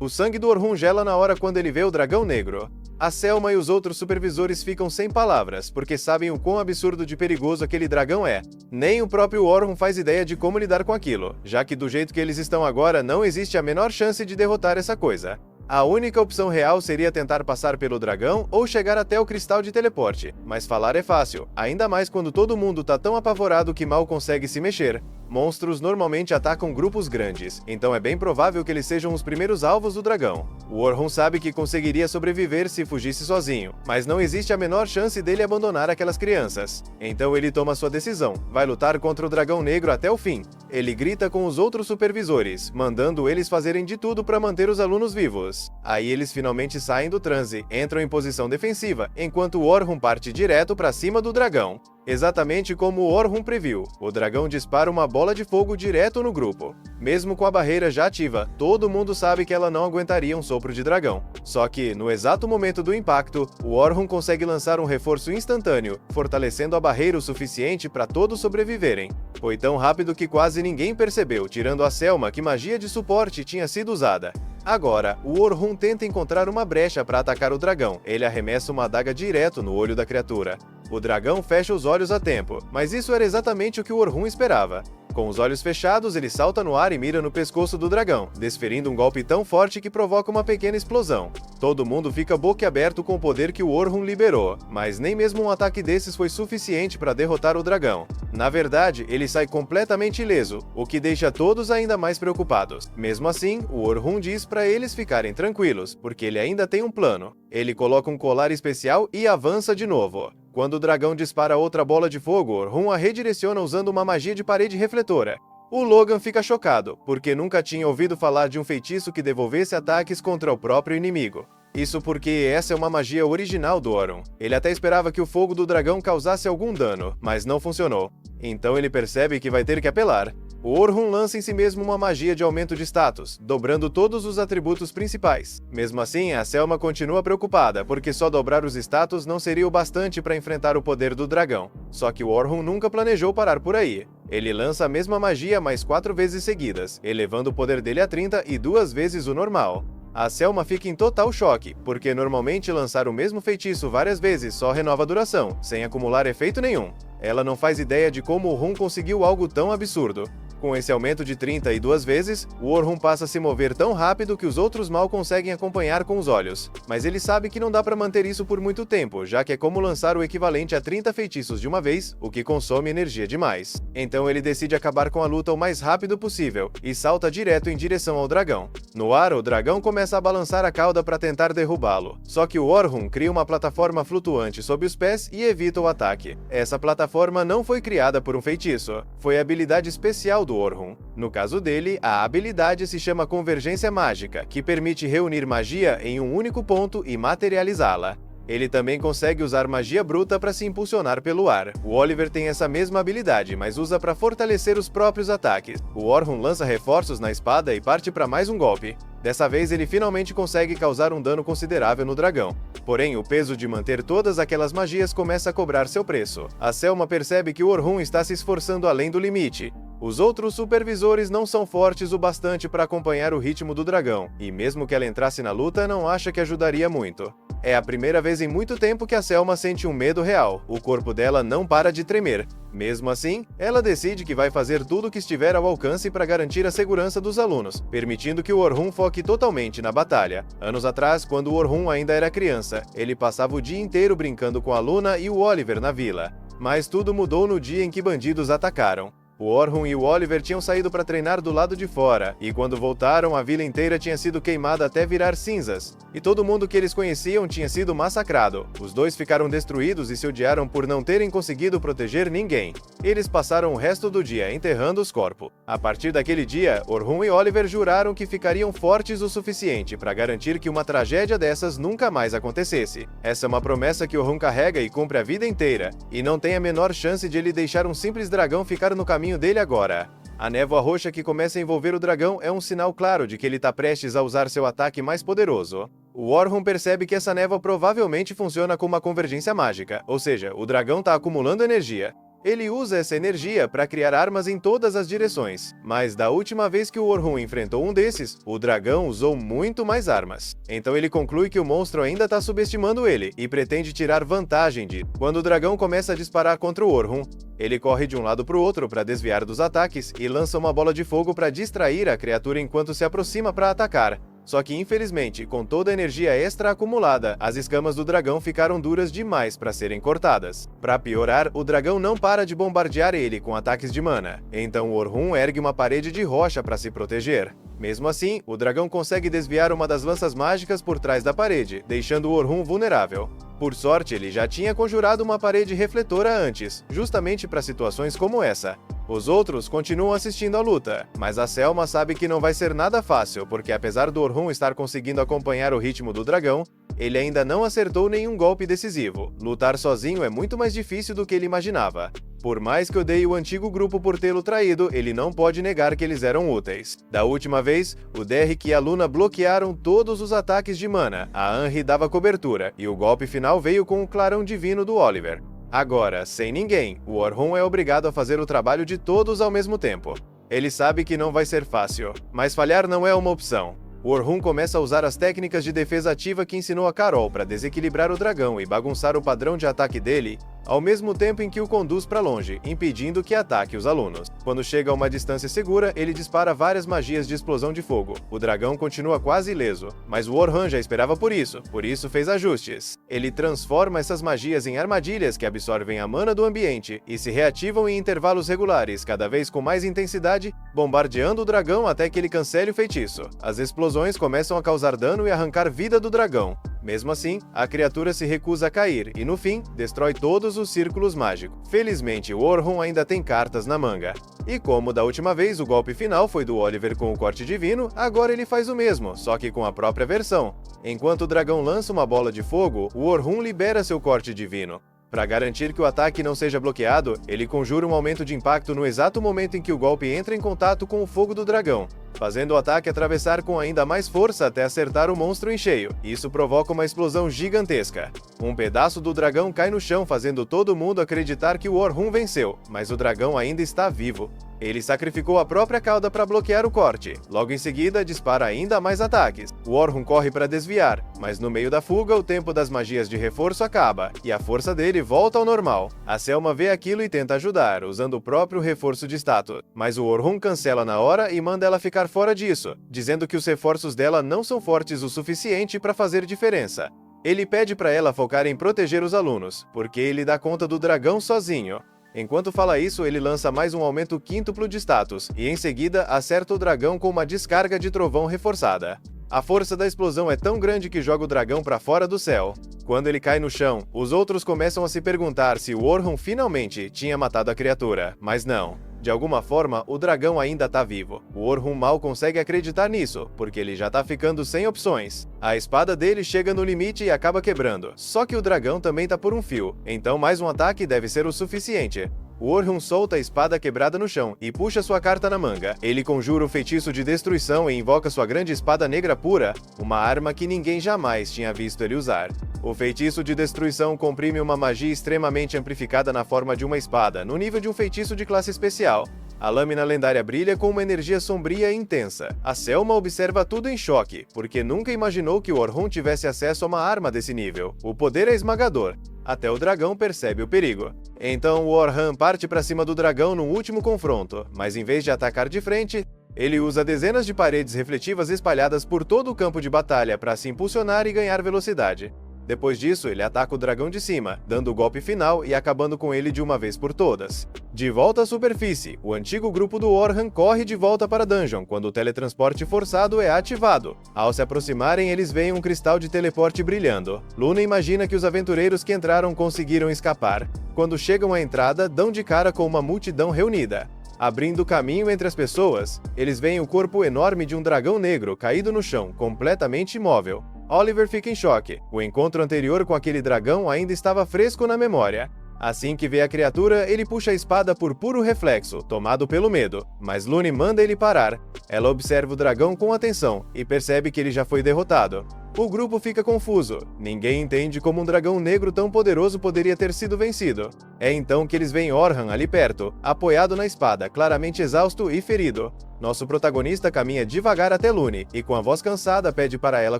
O sangue do Orhun gela na hora quando ele vê o Dragão Negro. A Selma e os outros supervisores ficam sem palavras, porque sabem o quão absurdo de perigoso aquele dragão é. Nem o próprio Orhun faz ideia de como lidar com aquilo, já que do jeito que eles estão agora não existe a menor chance de derrotar essa coisa. A única opção real seria tentar passar pelo dragão ou chegar até o cristal de teleporte, mas falar é fácil, ainda mais quando todo mundo tá tão apavorado que mal consegue se mexer. Monstros normalmente atacam grupos grandes, então é bem provável que eles sejam os primeiros alvos do dragão. O Orhun sabe que conseguiria sobreviver se fugisse sozinho, mas não existe a menor chance dele abandonar aquelas crianças. Então ele toma sua decisão, vai lutar contra o Dragão Negro até o fim. Ele grita com os outros supervisores, mandando eles fazerem de tudo para manter os alunos vivos. Aí eles finalmente saem do transe, entram em posição defensiva, enquanto o Orhun parte direto para cima do dragão. Exatamente como o Orhun previu, o dragão dispara uma bola de fogo direto no grupo. Mesmo com a barreira já ativa, todo mundo sabe que ela não aguentaria um sopro de dragão. Só que, no exato momento do impacto, o Orhun consegue lançar um reforço instantâneo, fortalecendo a barreira o suficiente para todos sobreviverem. Foi tão rápido que quase ninguém percebeu, tirando a Selma, que magia de suporte tinha sido usada. Agora, o Orhun tenta encontrar uma brecha para atacar o dragão. Ele arremessa uma adaga direto no olho da criatura. O dragão fecha os olhos a tempo, mas isso era exatamente o que o Orhun esperava. Com os olhos fechados, ele salta no ar e mira no pescoço do dragão, desferindo um golpe tão forte que provoca uma pequena explosão. Todo mundo fica boquiaberto com o poder que o Orhun liberou, mas nem mesmo um ataque desses foi suficiente para derrotar o dragão. Na verdade, ele sai completamente ileso, o que deixa todos ainda mais preocupados. Mesmo assim, o Orhun diz para eles ficarem tranquilos, porque ele ainda tem um plano. Ele coloca um colar especial e avança de novo. Quando o dragão dispara outra bola de fogo, Orhun a redireciona usando uma magia de parede refletora. O Logan fica chocado, porque nunca tinha ouvido falar de um feitiço que devolvesse ataques contra o próprio inimigo. Isso porque essa é uma magia original do Orhun. Ele até esperava que o fogo do dragão causasse algum dano, mas não funcionou. Então ele percebe que vai ter que apelar. O Orhun lança em si mesmo uma magia de aumento de status, dobrando todos os atributos principais. Mesmo assim, a Selma continua preocupada, porque só dobrar os status não seria o bastante para enfrentar o poder do dragão. Só que o Orhun nunca planejou parar por aí. Ele lança a mesma magia mais 4 vezes seguidas, elevando o poder dele a 30 e 2 vezes o normal. A Selma fica em total choque, porque normalmente lançar o mesmo feitiço várias vezes só renova a duração, sem acumular efeito nenhum. Ela não faz ideia de como o Orhun conseguiu algo tão absurdo. Com esse aumento de 32 vezes, o Orhun passa a se mover tão rápido que os outros mal conseguem acompanhar com os olhos. Mas ele sabe que não dá para manter isso por muito tempo, já que é como lançar o equivalente a 30 feitiços de uma vez, o que consome energia demais. Então ele decide acabar com a luta o mais rápido possível, e salta direto em direção ao dragão. No ar, o dragão começa a balançar a cauda para tentar derrubá-lo. Só que o Orhun cria uma plataforma flutuante sob os pés e evita o ataque. Essa plataforma não foi criada por um feitiço, foi a habilidade especial do Orhun. No caso dele, a habilidade se chama Convergência Mágica, que permite reunir magia em um único ponto e materializá-la. Ele também consegue usar magia bruta para se impulsionar pelo ar. O Oliver tem essa mesma habilidade, mas usa para fortalecer os próprios ataques. O Orhun lança reforços na espada e parte para mais um golpe. Dessa vez ele finalmente consegue causar um dano considerável no dragão. Porém, o peso de manter todas aquelas magias começa a cobrar seu preço. A Selma percebe que o Orhun está se esforçando além do limite. Os outros supervisores não são fortes o bastante para acompanhar o ritmo do dragão, e mesmo que ela entrasse na luta, não acha que ajudaria muito. É a primeira vez em muito tempo que a Selma sente um medo real. O corpo dela não para de tremer. Mesmo assim, ela decide que vai fazer tudo o que estiver ao alcance para garantir a segurança dos alunos, permitindo que o Orhun foque totalmente na batalha. Anos atrás, quando o Orhun ainda era criança, ele passava o dia inteiro brincando com a Luna e o Oliver na vila. Mas tudo mudou no dia em que bandidos atacaram. O Orhun e o Oliver tinham saído para treinar do lado de fora, e quando voltaram, a vila inteira tinha sido queimada até virar cinzas, e todo mundo que eles conheciam tinha sido massacrado. Os dois ficaram destruídos e se odiaram por não terem conseguido proteger ninguém. Eles passaram o resto do dia enterrando os corpos. A partir daquele dia, Orhun e Oliver juraram que ficariam fortes o suficiente para garantir que uma tragédia dessas nunca mais acontecesse. Essa é uma promessa que Orhun carrega e cumpre a vida inteira, e não tem a menor chance de ele deixar um simples dragão ficar no caminho dele agora. A névoa roxa que começa a envolver o dragão é um sinal claro de que ele está prestes a usar seu ataque mais poderoso. O Orhun percebe que essa névoa provavelmente funciona como uma convergência mágica, ou seja, o dragão está acumulando energia. Ele usa essa energia para criar armas em todas as direções, mas da última vez que o Orhun enfrentou um desses, o dragão usou muito mais armas. Então ele conclui que o monstro ainda está subestimando ele e pretende tirar vantagem disso. Quando o dragão começa a disparar contra o Orhun, ele corre de um lado para o outro para desviar dos ataques e lança uma bola de fogo para distrair a criatura enquanto se aproxima para atacar. Só que, infelizmente, com toda a energia extra acumulada, as escamas do dragão ficaram duras demais para serem cortadas. Para piorar, o dragão não para de bombardear ele com ataques de mana. Então o Orhun ergue uma parede de rocha para se proteger. Mesmo assim, o dragão consegue desviar uma das lanças mágicas por trás da parede, deixando o Orhun vulnerável. Por sorte, ele já tinha conjurado uma parede refletora antes, justamente para situações como essa. Os outros continuam assistindo à luta, mas a Selma sabe que não vai ser nada fácil, porque apesar do Orhun estar conseguindo acompanhar o ritmo do dragão, ele ainda não acertou nenhum golpe decisivo. Lutar sozinho é muito mais difícil do que ele imaginava. Por mais que odeie o antigo grupo por tê-lo traído, ele não pode negar que eles eram úteis. Da última vez, o Derrick e a Luna bloquearam todos os ataques de mana, a Anri dava cobertura, e o golpe final veio com o clarão divino do Oliver. Agora, sem ninguém, o Orhun é obrigado a fazer o trabalho de todos ao mesmo tempo. Ele sabe que não vai ser fácil, mas falhar não é uma opção. O Orhun começa a usar as técnicas de defesa ativa que ensinou a Carol para desequilibrar o dragão e bagunçar o padrão de ataque dele, ao mesmo tempo em que o conduz para longe, impedindo que ataque os alunos. Quando chega a uma distância segura, ele dispara várias magias de explosão de fogo. O dragão continua quase ileso, mas o Orhan já esperava por isso fez ajustes. Ele transforma essas magias em armadilhas que absorvem a mana do ambiente e se reativam em intervalos regulares, cada vez com mais intensidade, bombardeando o dragão até que ele cancele o feitiço. As explosões começam a causar dano e arrancar vida do dragão. Mesmo assim, a criatura se recusa a cair e, no fim, destrói todos os círculos mágicos. Felizmente, o Orhan ainda tem cartas na manga. E como da última vez o golpe final foi do Oliver com o corte divino, agora ele faz o mesmo, só que com a própria versão. Enquanto o dragão lança uma bola de fogo, o Orhan libera seu corte divino. Para garantir que o ataque não seja bloqueado, ele conjura um aumento de impacto no exato momento em que o golpe entra em contato com o fogo do dragão, fazendo o ataque atravessar com ainda mais força até acertar o monstro em cheio. Isso provoca uma explosão gigantesca. Um pedaço do dragão cai no chão, fazendo todo mundo acreditar que o Orhan venceu, mas o dragão ainda está vivo. Ele sacrificou a própria cauda para bloquear o corte. Logo em seguida, dispara ainda mais ataques. O Orhan corre para desviar, mas no meio da fuga, o tempo das magias de reforço acaba, e a força dele volta ao normal. A Selma vê aquilo e tenta ajudar, usando o próprio reforço de status. Mas o Orhan cancela na hora e manda ela ficar fora disso, dizendo que os reforços dela não são fortes o suficiente para fazer diferença. Ele pede para ela focar em proteger os alunos, porque ele dá conta do dragão sozinho. Enquanto fala isso, ele lança mais um aumento quíntuplo de status, e em seguida acerta o dragão com uma descarga de trovão reforçada. A força da explosão é tão grande que joga o dragão para fora do céu. Quando ele cai no chão, os outros começam a se perguntar se o Orhan finalmente tinha matado a criatura, mas não. De alguma forma, o dragão ainda tá vivo. O Orhan mal consegue acreditar nisso, porque ele já tá ficando sem opções. A espada dele chega no limite e acaba quebrando. Só que o dragão também tá por um fio, então mais um ataque deve ser o suficiente. O Orhan solta a espada quebrada no chão e puxa sua carta na manga. Ele conjura o feitiço de destruição e invoca sua grande espada negra pura, uma arma que ninguém jamais tinha visto ele usar. O feitiço de destruição comprime uma magia extremamente amplificada na forma de uma espada, no nível de um feitiço de classe especial. A lâmina lendária brilha com uma energia sombria e intensa. A Selma observa tudo em choque, porque nunca imaginou que o Orhan tivesse acesso a uma arma desse nível. O poder é esmagador. Até o dragão percebe o perigo. Então o Orhan parte para cima do dragão no último confronto, mas em vez de atacar de frente, ele usa dezenas de paredes refletivas espalhadas por todo o campo de batalha para se impulsionar e ganhar velocidade. Depois disso, ele ataca o dragão de cima, dando o golpe final e acabando com ele de uma vez por todas. De volta à superfície, o antigo grupo do Orhan corre de volta para a dungeon quando o teletransporte forçado é ativado. Ao se aproximarem, eles veem um cristal de teleporte brilhando. Luna imagina que os aventureiros que entraram conseguiram escapar. Quando chegam à entrada, dão de cara com uma multidão reunida. Abrindo caminho entre as pessoas, eles veem o corpo enorme de um dragão negro caído no chão, completamente imóvel. Oliver fica em choque. O encontro anterior com aquele dragão ainda estava fresco na memória. Assim que vê a criatura, ele puxa a espada por puro reflexo, tomado pelo medo. Mas Lune manda ele parar. Ela observa o dragão com atenção e percebe que ele já foi derrotado. O grupo fica confuso. Ninguém entende como um dragão negro tão poderoso poderia ter sido vencido. É então que eles veem Orhan ali perto, apoiado na espada, claramente exausto e ferido. Nosso protagonista caminha devagar até Lune e com a voz cansada pede para ela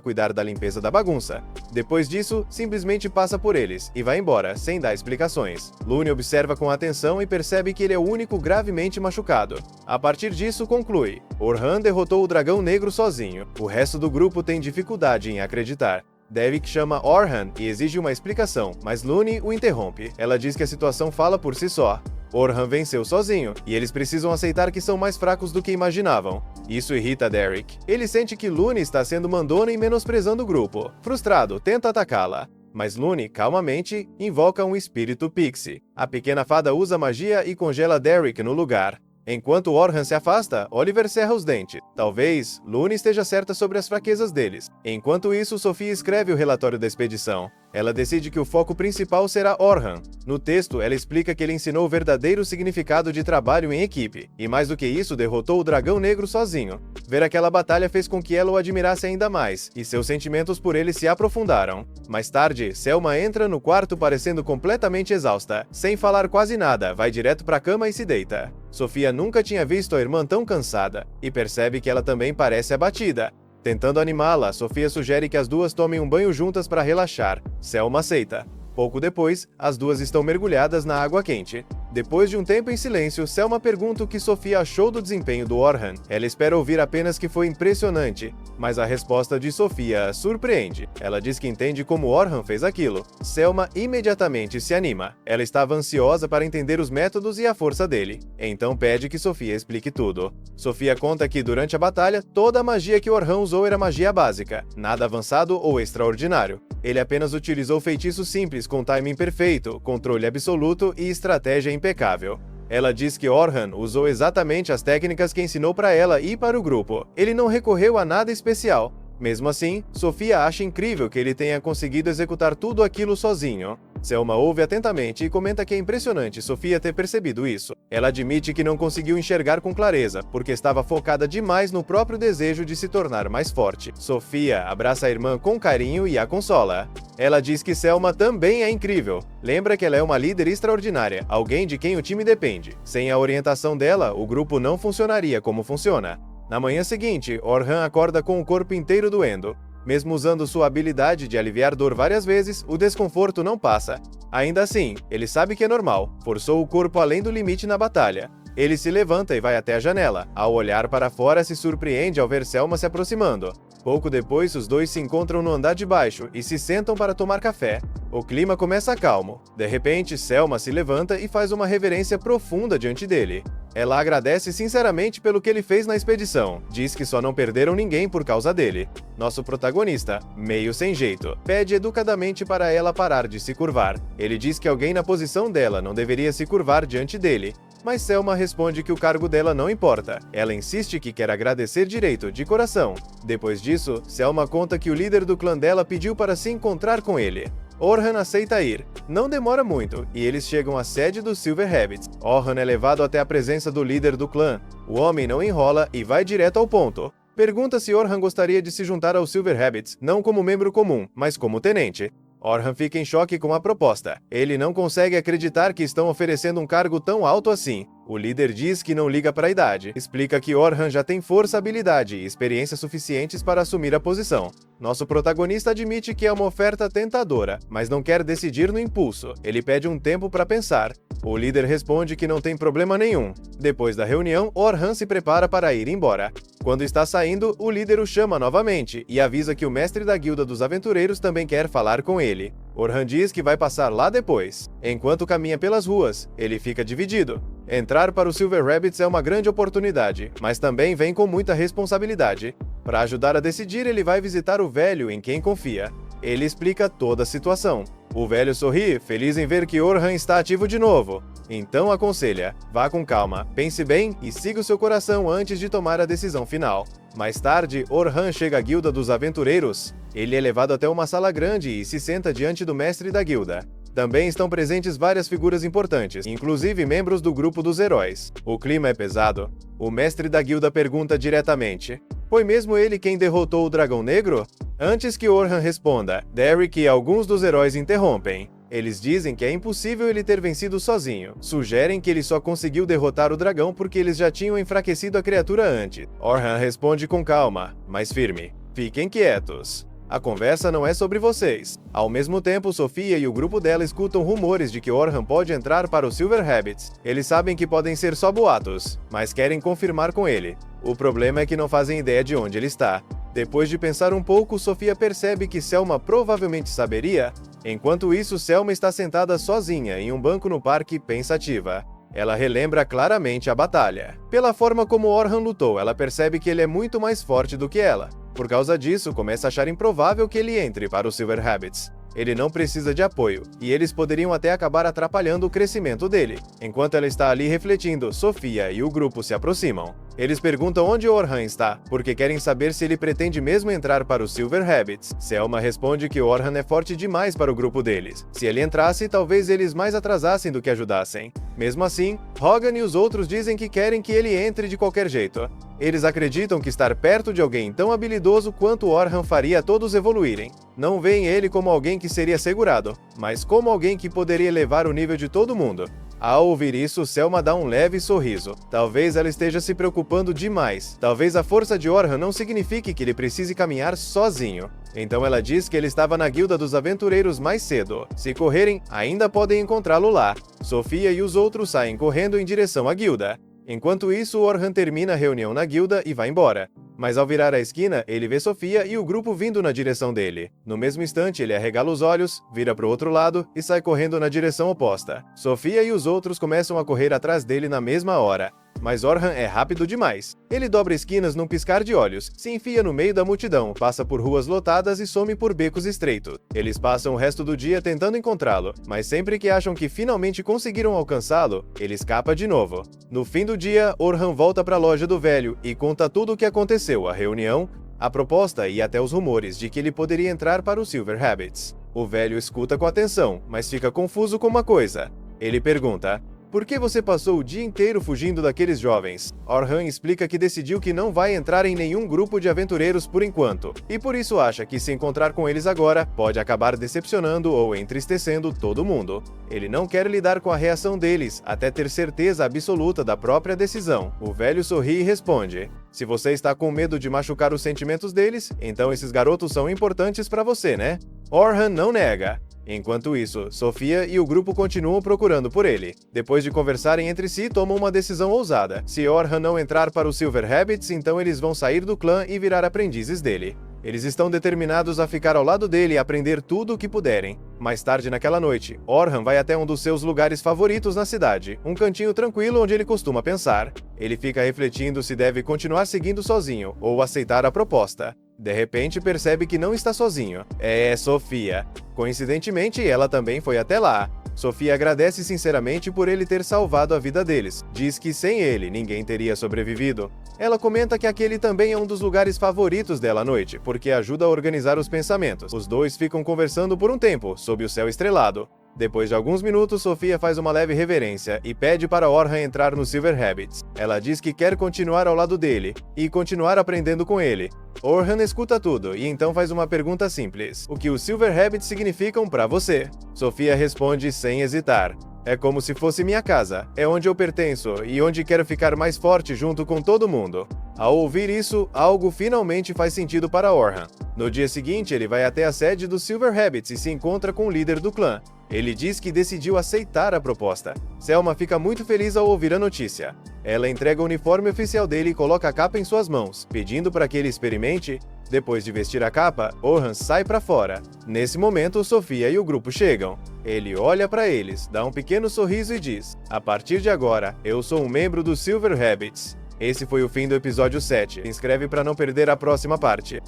cuidar da limpeza da bagunça. Depois disso, simplesmente passa por eles e vai embora, sem dar explicações. Lune observa com atenção e percebe que ele é o único gravemente machucado. A partir disso, conclui: Orhan derrotou o dragão negro sozinho. O resto do grupo tem dificuldade em acreditar. Devik chama Orhan e exige uma explicação, mas Lune o interrompe. Ela diz que a situação fala por si só. Orhan venceu sozinho, e eles precisam aceitar que são mais fracos do que imaginavam. Isso irrita Derek. Ele sente que Lune está sendo mandona e menosprezando o grupo. Frustrado, tenta atacá-la. Mas Lune, calmamente, invoca um espírito pixie. A pequena fada usa magia e congela Derek no lugar. Enquanto Orhan se afasta, Oliver cerra os dentes. Talvez Lune esteja certa sobre as fraquezas deles. Enquanto isso, Sophie escreve o relatório da expedição. Ela decide que o foco principal será Orhan. No texto, ela explica que ele ensinou o verdadeiro significado de trabalho em equipe, e mais do que isso, derrotou o dragão negro sozinho. Ver aquela batalha fez com que ela o admirasse ainda mais, e seus sentimentos por ele se aprofundaram. Mais tarde, Selma entra no quarto parecendo completamente exausta. Sem falar quase nada, vai direto pra cama e se deita. Sofia nunca tinha visto a irmã tão cansada, e percebe que ela também parece abatida. Tentando animá-la, Sofia sugere que as duas tomem um banho juntas para relaxar. Selma aceita. Pouco depois, as duas estão mergulhadas na água quente. Depois de um tempo em silêncio, Selma pergunta o que Sofia achou do desempenho do Orhan. Ela espera ouvir apenas que foi impressionante, mas a resposta de Sofia a surpreende. Ela diz que entende como Orhan fez aquilo. Selma imediatamente se anima. Ela estava ansiosa para entender os métodos e a força dele. Então pede que Sofia explique tudo. Sofia conta que durante a batalha, toda a magia que Orhan usou era magia básica, nada avançado ou extraordinário. Ele apenas utilizou feitiços simples com timing perfeito, controle absoluto e estratégia impecável. Ela diz que Orhan usou exatamente as técnicas que ensinou para ela e para o grupo. Ele não recorreu a nada especial. Mesmo assim, Sofia acha incrível que ele tenha conseguido executar tudo aquilo sozinho. Selma ouve atentamente e comenta que é impressionante Sofia ter percebido isso. Ela admite que não conseguiu enxergar com clareza, porque estava focada demais no próprio desejo de se tornar mais forte. Sofia abraça a irmã com carinho e a consola. Ela diz que Selma também é incrível. Lembra que ela é uma líder extraordinária, alguém de quem o time depende. Sem a orientação dela, o grupo não funcionaria como funciona. Na manhã seguinte, Orhan acorda com o corpo inteiro doendo. Mesmo usando sua habilidade de aliviar dor várias vezes, o desconforto não passa. Ainda assim, ele sabe que é normal, forçou o corpo além do limite na batalha. Ele se levanta e vai até a janela. Ao olhar para fora, se surpreende ao ver Selma se aproximando. Pouco depois, os dois se encontram no andar de baixo e se sentam para tomar café. O clima começa calmo. De repente, Selma se levanta e faz uma reverência profunda diante dele. Ela agradece sinceramente pelo que ele fez na expedição. Diz que só não perderam ninguém por causa dele. Nosso protagonista, meio sem jeito, pede educadamente para ela parar de se curvar. Ele diz que alguém na posição dela não deveria se curvar diante dele. Mas Selma responde que o cargo dela não importa. Ela insiste que quer agradecer direito, de coração. Depois disso, Selma conta que o líder do clã dela pediu para se encontrar com ele. Orhan aceita ir. Não demora muito, e eles chegam à sede dos Silver Rabbits. Orhan é levado até a presença do líder do clã. O homem não enrola e vai direto ao ponto. Pergunta se Orhan gostaria de se juntar aos Silver Rabbits, não como membro comum, mas como tenente. Orhan fica em choque com a proposta. Ele não consegue acreditar que estão oferecendo um cargo tão alto assim. O líder diz que não liga para a idade. Explica que Orhan já tem força, habilidade e experiência suficientes para assumir a posição. Nosso protagonista admite que é uma oferta tentadora, mas não quer decidir no impulso. Ele pede um tempo para pensar. O líder responde que não tem problema nenhum. Depois da reunião, Orhan se prepara para ir embora. Quando está saindo, o líder o chama novamente e avisa que o mestre da Guilda dos Aventureiros também quer falar com ele. Orhan diz que vai passar lá depois. Enquanto caminha pelas ruas, ele fica dividido. Entrar para os Silver Rabbits é uma grande oportunidade, mas também vem com muita responsabilidade. Para ajudar a decidir, ele vai visitar o velho em quem confia. Ele explica toda a situação. O velho sorri, feliz em ver que Orhan está ativo de novo. Então aconselha, vá com calma, pense bem e siga o seu coração antes de tomar a decisão final. Mais tarde, Orhan chega à Guilda dos Aventureiros. Ele é levado até uma sala grande e se senta diante do mestre da guilda. Também estão presentes várias figuras importantes, inclusive membros do grupo dos heróis. O clima é pesado. O mestre da guilda pergunta diretamente: foi mesmo ele quem derrotou o Dragão Negro? Antes que Orhan responda, Derek e alguns dos heróis interrompem. Eles dizem que é impossível ele ter vencido sozinho. Sugerem que ele só conseguiu derrotar o dragão porque eles já tinham enfraquecido a criatura antes. Orhan responde com calma, mas firme: fiquem quietos. A conversa não é sobre vocês. Ao mesmo tempo, Sofia e o grupo dela escutam rumores de que Orhan pode entrar para os Silver Rabbits. Eles sabem que podem ser só boatos, mas querem confirmar com ele. O problema é que não fazem ideia de onde ele está. Depois de pensar um pouco, Sofia percebe que Selma provavelmente saberia. Enquanto isso, Selma está sentada sozinha em um banco no parque, pensativa. Ela relembra claramente a batalha. Pela forma como Orhan lutou, ela percebe que ele é muito mais forte do que ela. Por causa disso, começa a achar improvável que ele entre para os Silver Rabbits. Ele não precisa de apoio, e eles poderiam até acabar atrapalhando o crescimento dele. Enquanto ela está ali refletindo, Sofia e o grupo se aproximam. Eles perguntam onde Orhan está, porque querem saber se ele pretende mesmo entrar para os Silver Rabbits. Selma responde que Orhan é forte demais para o grupo deles. Se ele entrasse, talvez eles mais atrasassem do que ajudassem. Mesmo assim, Hogan e os outros dizem que querem que ele entre de qualquer jeito. Eles acreditam que estar perto de alguém tão habilidoso quanto Orhan faria todos evoluírem. Não veem ele como alguém que seria segurado, mas como alguém que poderia elevar o nível de todo mundo. Ao ouvir isso, Selma dá um leve sorriso. Talvez ela esteja se preocupando demais. Talvez a força de Orhan não signifique que ele precise caminhar sozinho. Então ela diz que ele estava na guilda dos aventureiros mais cedo. Se correrem, ainda podem encontrá-lo lá. Sofia e os outros saem correndo em direção à guilda. Enquanto isso, Orhan termina a reunião na guilda e vai embora. Mas ao virar a esquina, ele vê Sofia e o grupo vindo na direção dele. No mesmo instante, ele arregala os olhos, vira para o outro lado e sai correndo na direção oposta. Sofia e os outros começam a correr atrás dele na mesma hora. Mas Orhan é rápido demais. Ele dobra esquinas num piscar de olhos, se enfia no meio da multidão, passa por ruas lotadas e some por becos estreitos. Eles passam o resto do dia tentando encontrá-lo, mas sempre que acham que finalmente conseguiram alcançá-lo, ele escapa de novo. No fim do dia, Orhan volta para a loja do velho e conta tudo o que aconteceu, a reunião, a proposta e até os rumores de que ele poderia entrar para o Silver Habits. O velho escuta com atenção, mas fica confuso com uma coisa. Ele pergunta: "Por que você passou o dia inteiro fugindo daqueles jovens?" Orhan explica que decidiu que não vai entrar em nenhum grupo de aventureiros por enquanto, e por isso acha que se encontrar com eles agora pode acabar decepcionando ou entristecendo todo mundo. Ele não quer lidar com a reação deles até ter certeza absoluta da própria decisão. O velho sorri e responde: "Se você está com medo de machucar os sentimentos deles, então esses garotos são importantes para você, né?" Orhan não nega. Enquanto isso, Sofia e o grupo continuam procurando por ele. Depois de conversarem entre si, tomam uma decisão ousada. Se Orhan não entrar para o Silver Habits, então eles vão sair do clã e virar aprendizes dele. Eles estão determinados a ficar ao lado dele e aprender tudo o que puderem. Mais tarde naquela noite, Orhan vai até um dos seus lugares favoritos na cidade, um cantinho tranquilo onde ele costuma pensar. Ele fica refletindo se deve continuar seguindo sozinho ou aceitar a proposta. De repente, percebe que não está sozinho. É Sofia. Coincidentemente, ela também foi até lá. Sofia agradece sinceramente por ele ter salvado a vida deles. Diz que sem ele, ninguém teria sobrevivido. Ela comenta que aquele também é um dos lugares favoritos dela à noite, porque ajuda a organizar os pensamentos. Os dois ficam conversando por um tempo, sob o céu estrelado. Depois de alguns minutos, Sofia faz uma leve reverência e pede para Orhan entrar no Silver Habits. Ela diz que quer continuar ao lado dele e continuar aprendendo com ele. Orhan escuta tudo e então faz uma pergunta simples: "O que os Silver Habits significam para você?" Sofia responde sem hesitar: "É como se fosse minha casa, é onde eu pertenço e onde quero ficar mais forte junto com todo mundo." Ao ouvir isso, algo finalmente faz sentido para Orhan. No dia seguinte, ele vai até a sede do Silver Habits e se encontra com o líder do clã. Ele diz que decidiu aceitar a proposta. Selma fica muito feliz ao ouvir a notícia. Ela entrega o uniforme oficial dele e coloca a capa em suas mãos, pedindo para que ele experimente. Depois de vestir a capa, Orhan sai para fora. Nesse momento, Sofia e o grupo chegam. Ele olha para eles, dá um pequeno sorriso e diz: "A partir de agora, eu sou um membro do Silver Habits." Esse foi o fim do episódio 7. Se inscreve para não perder a próxima parte.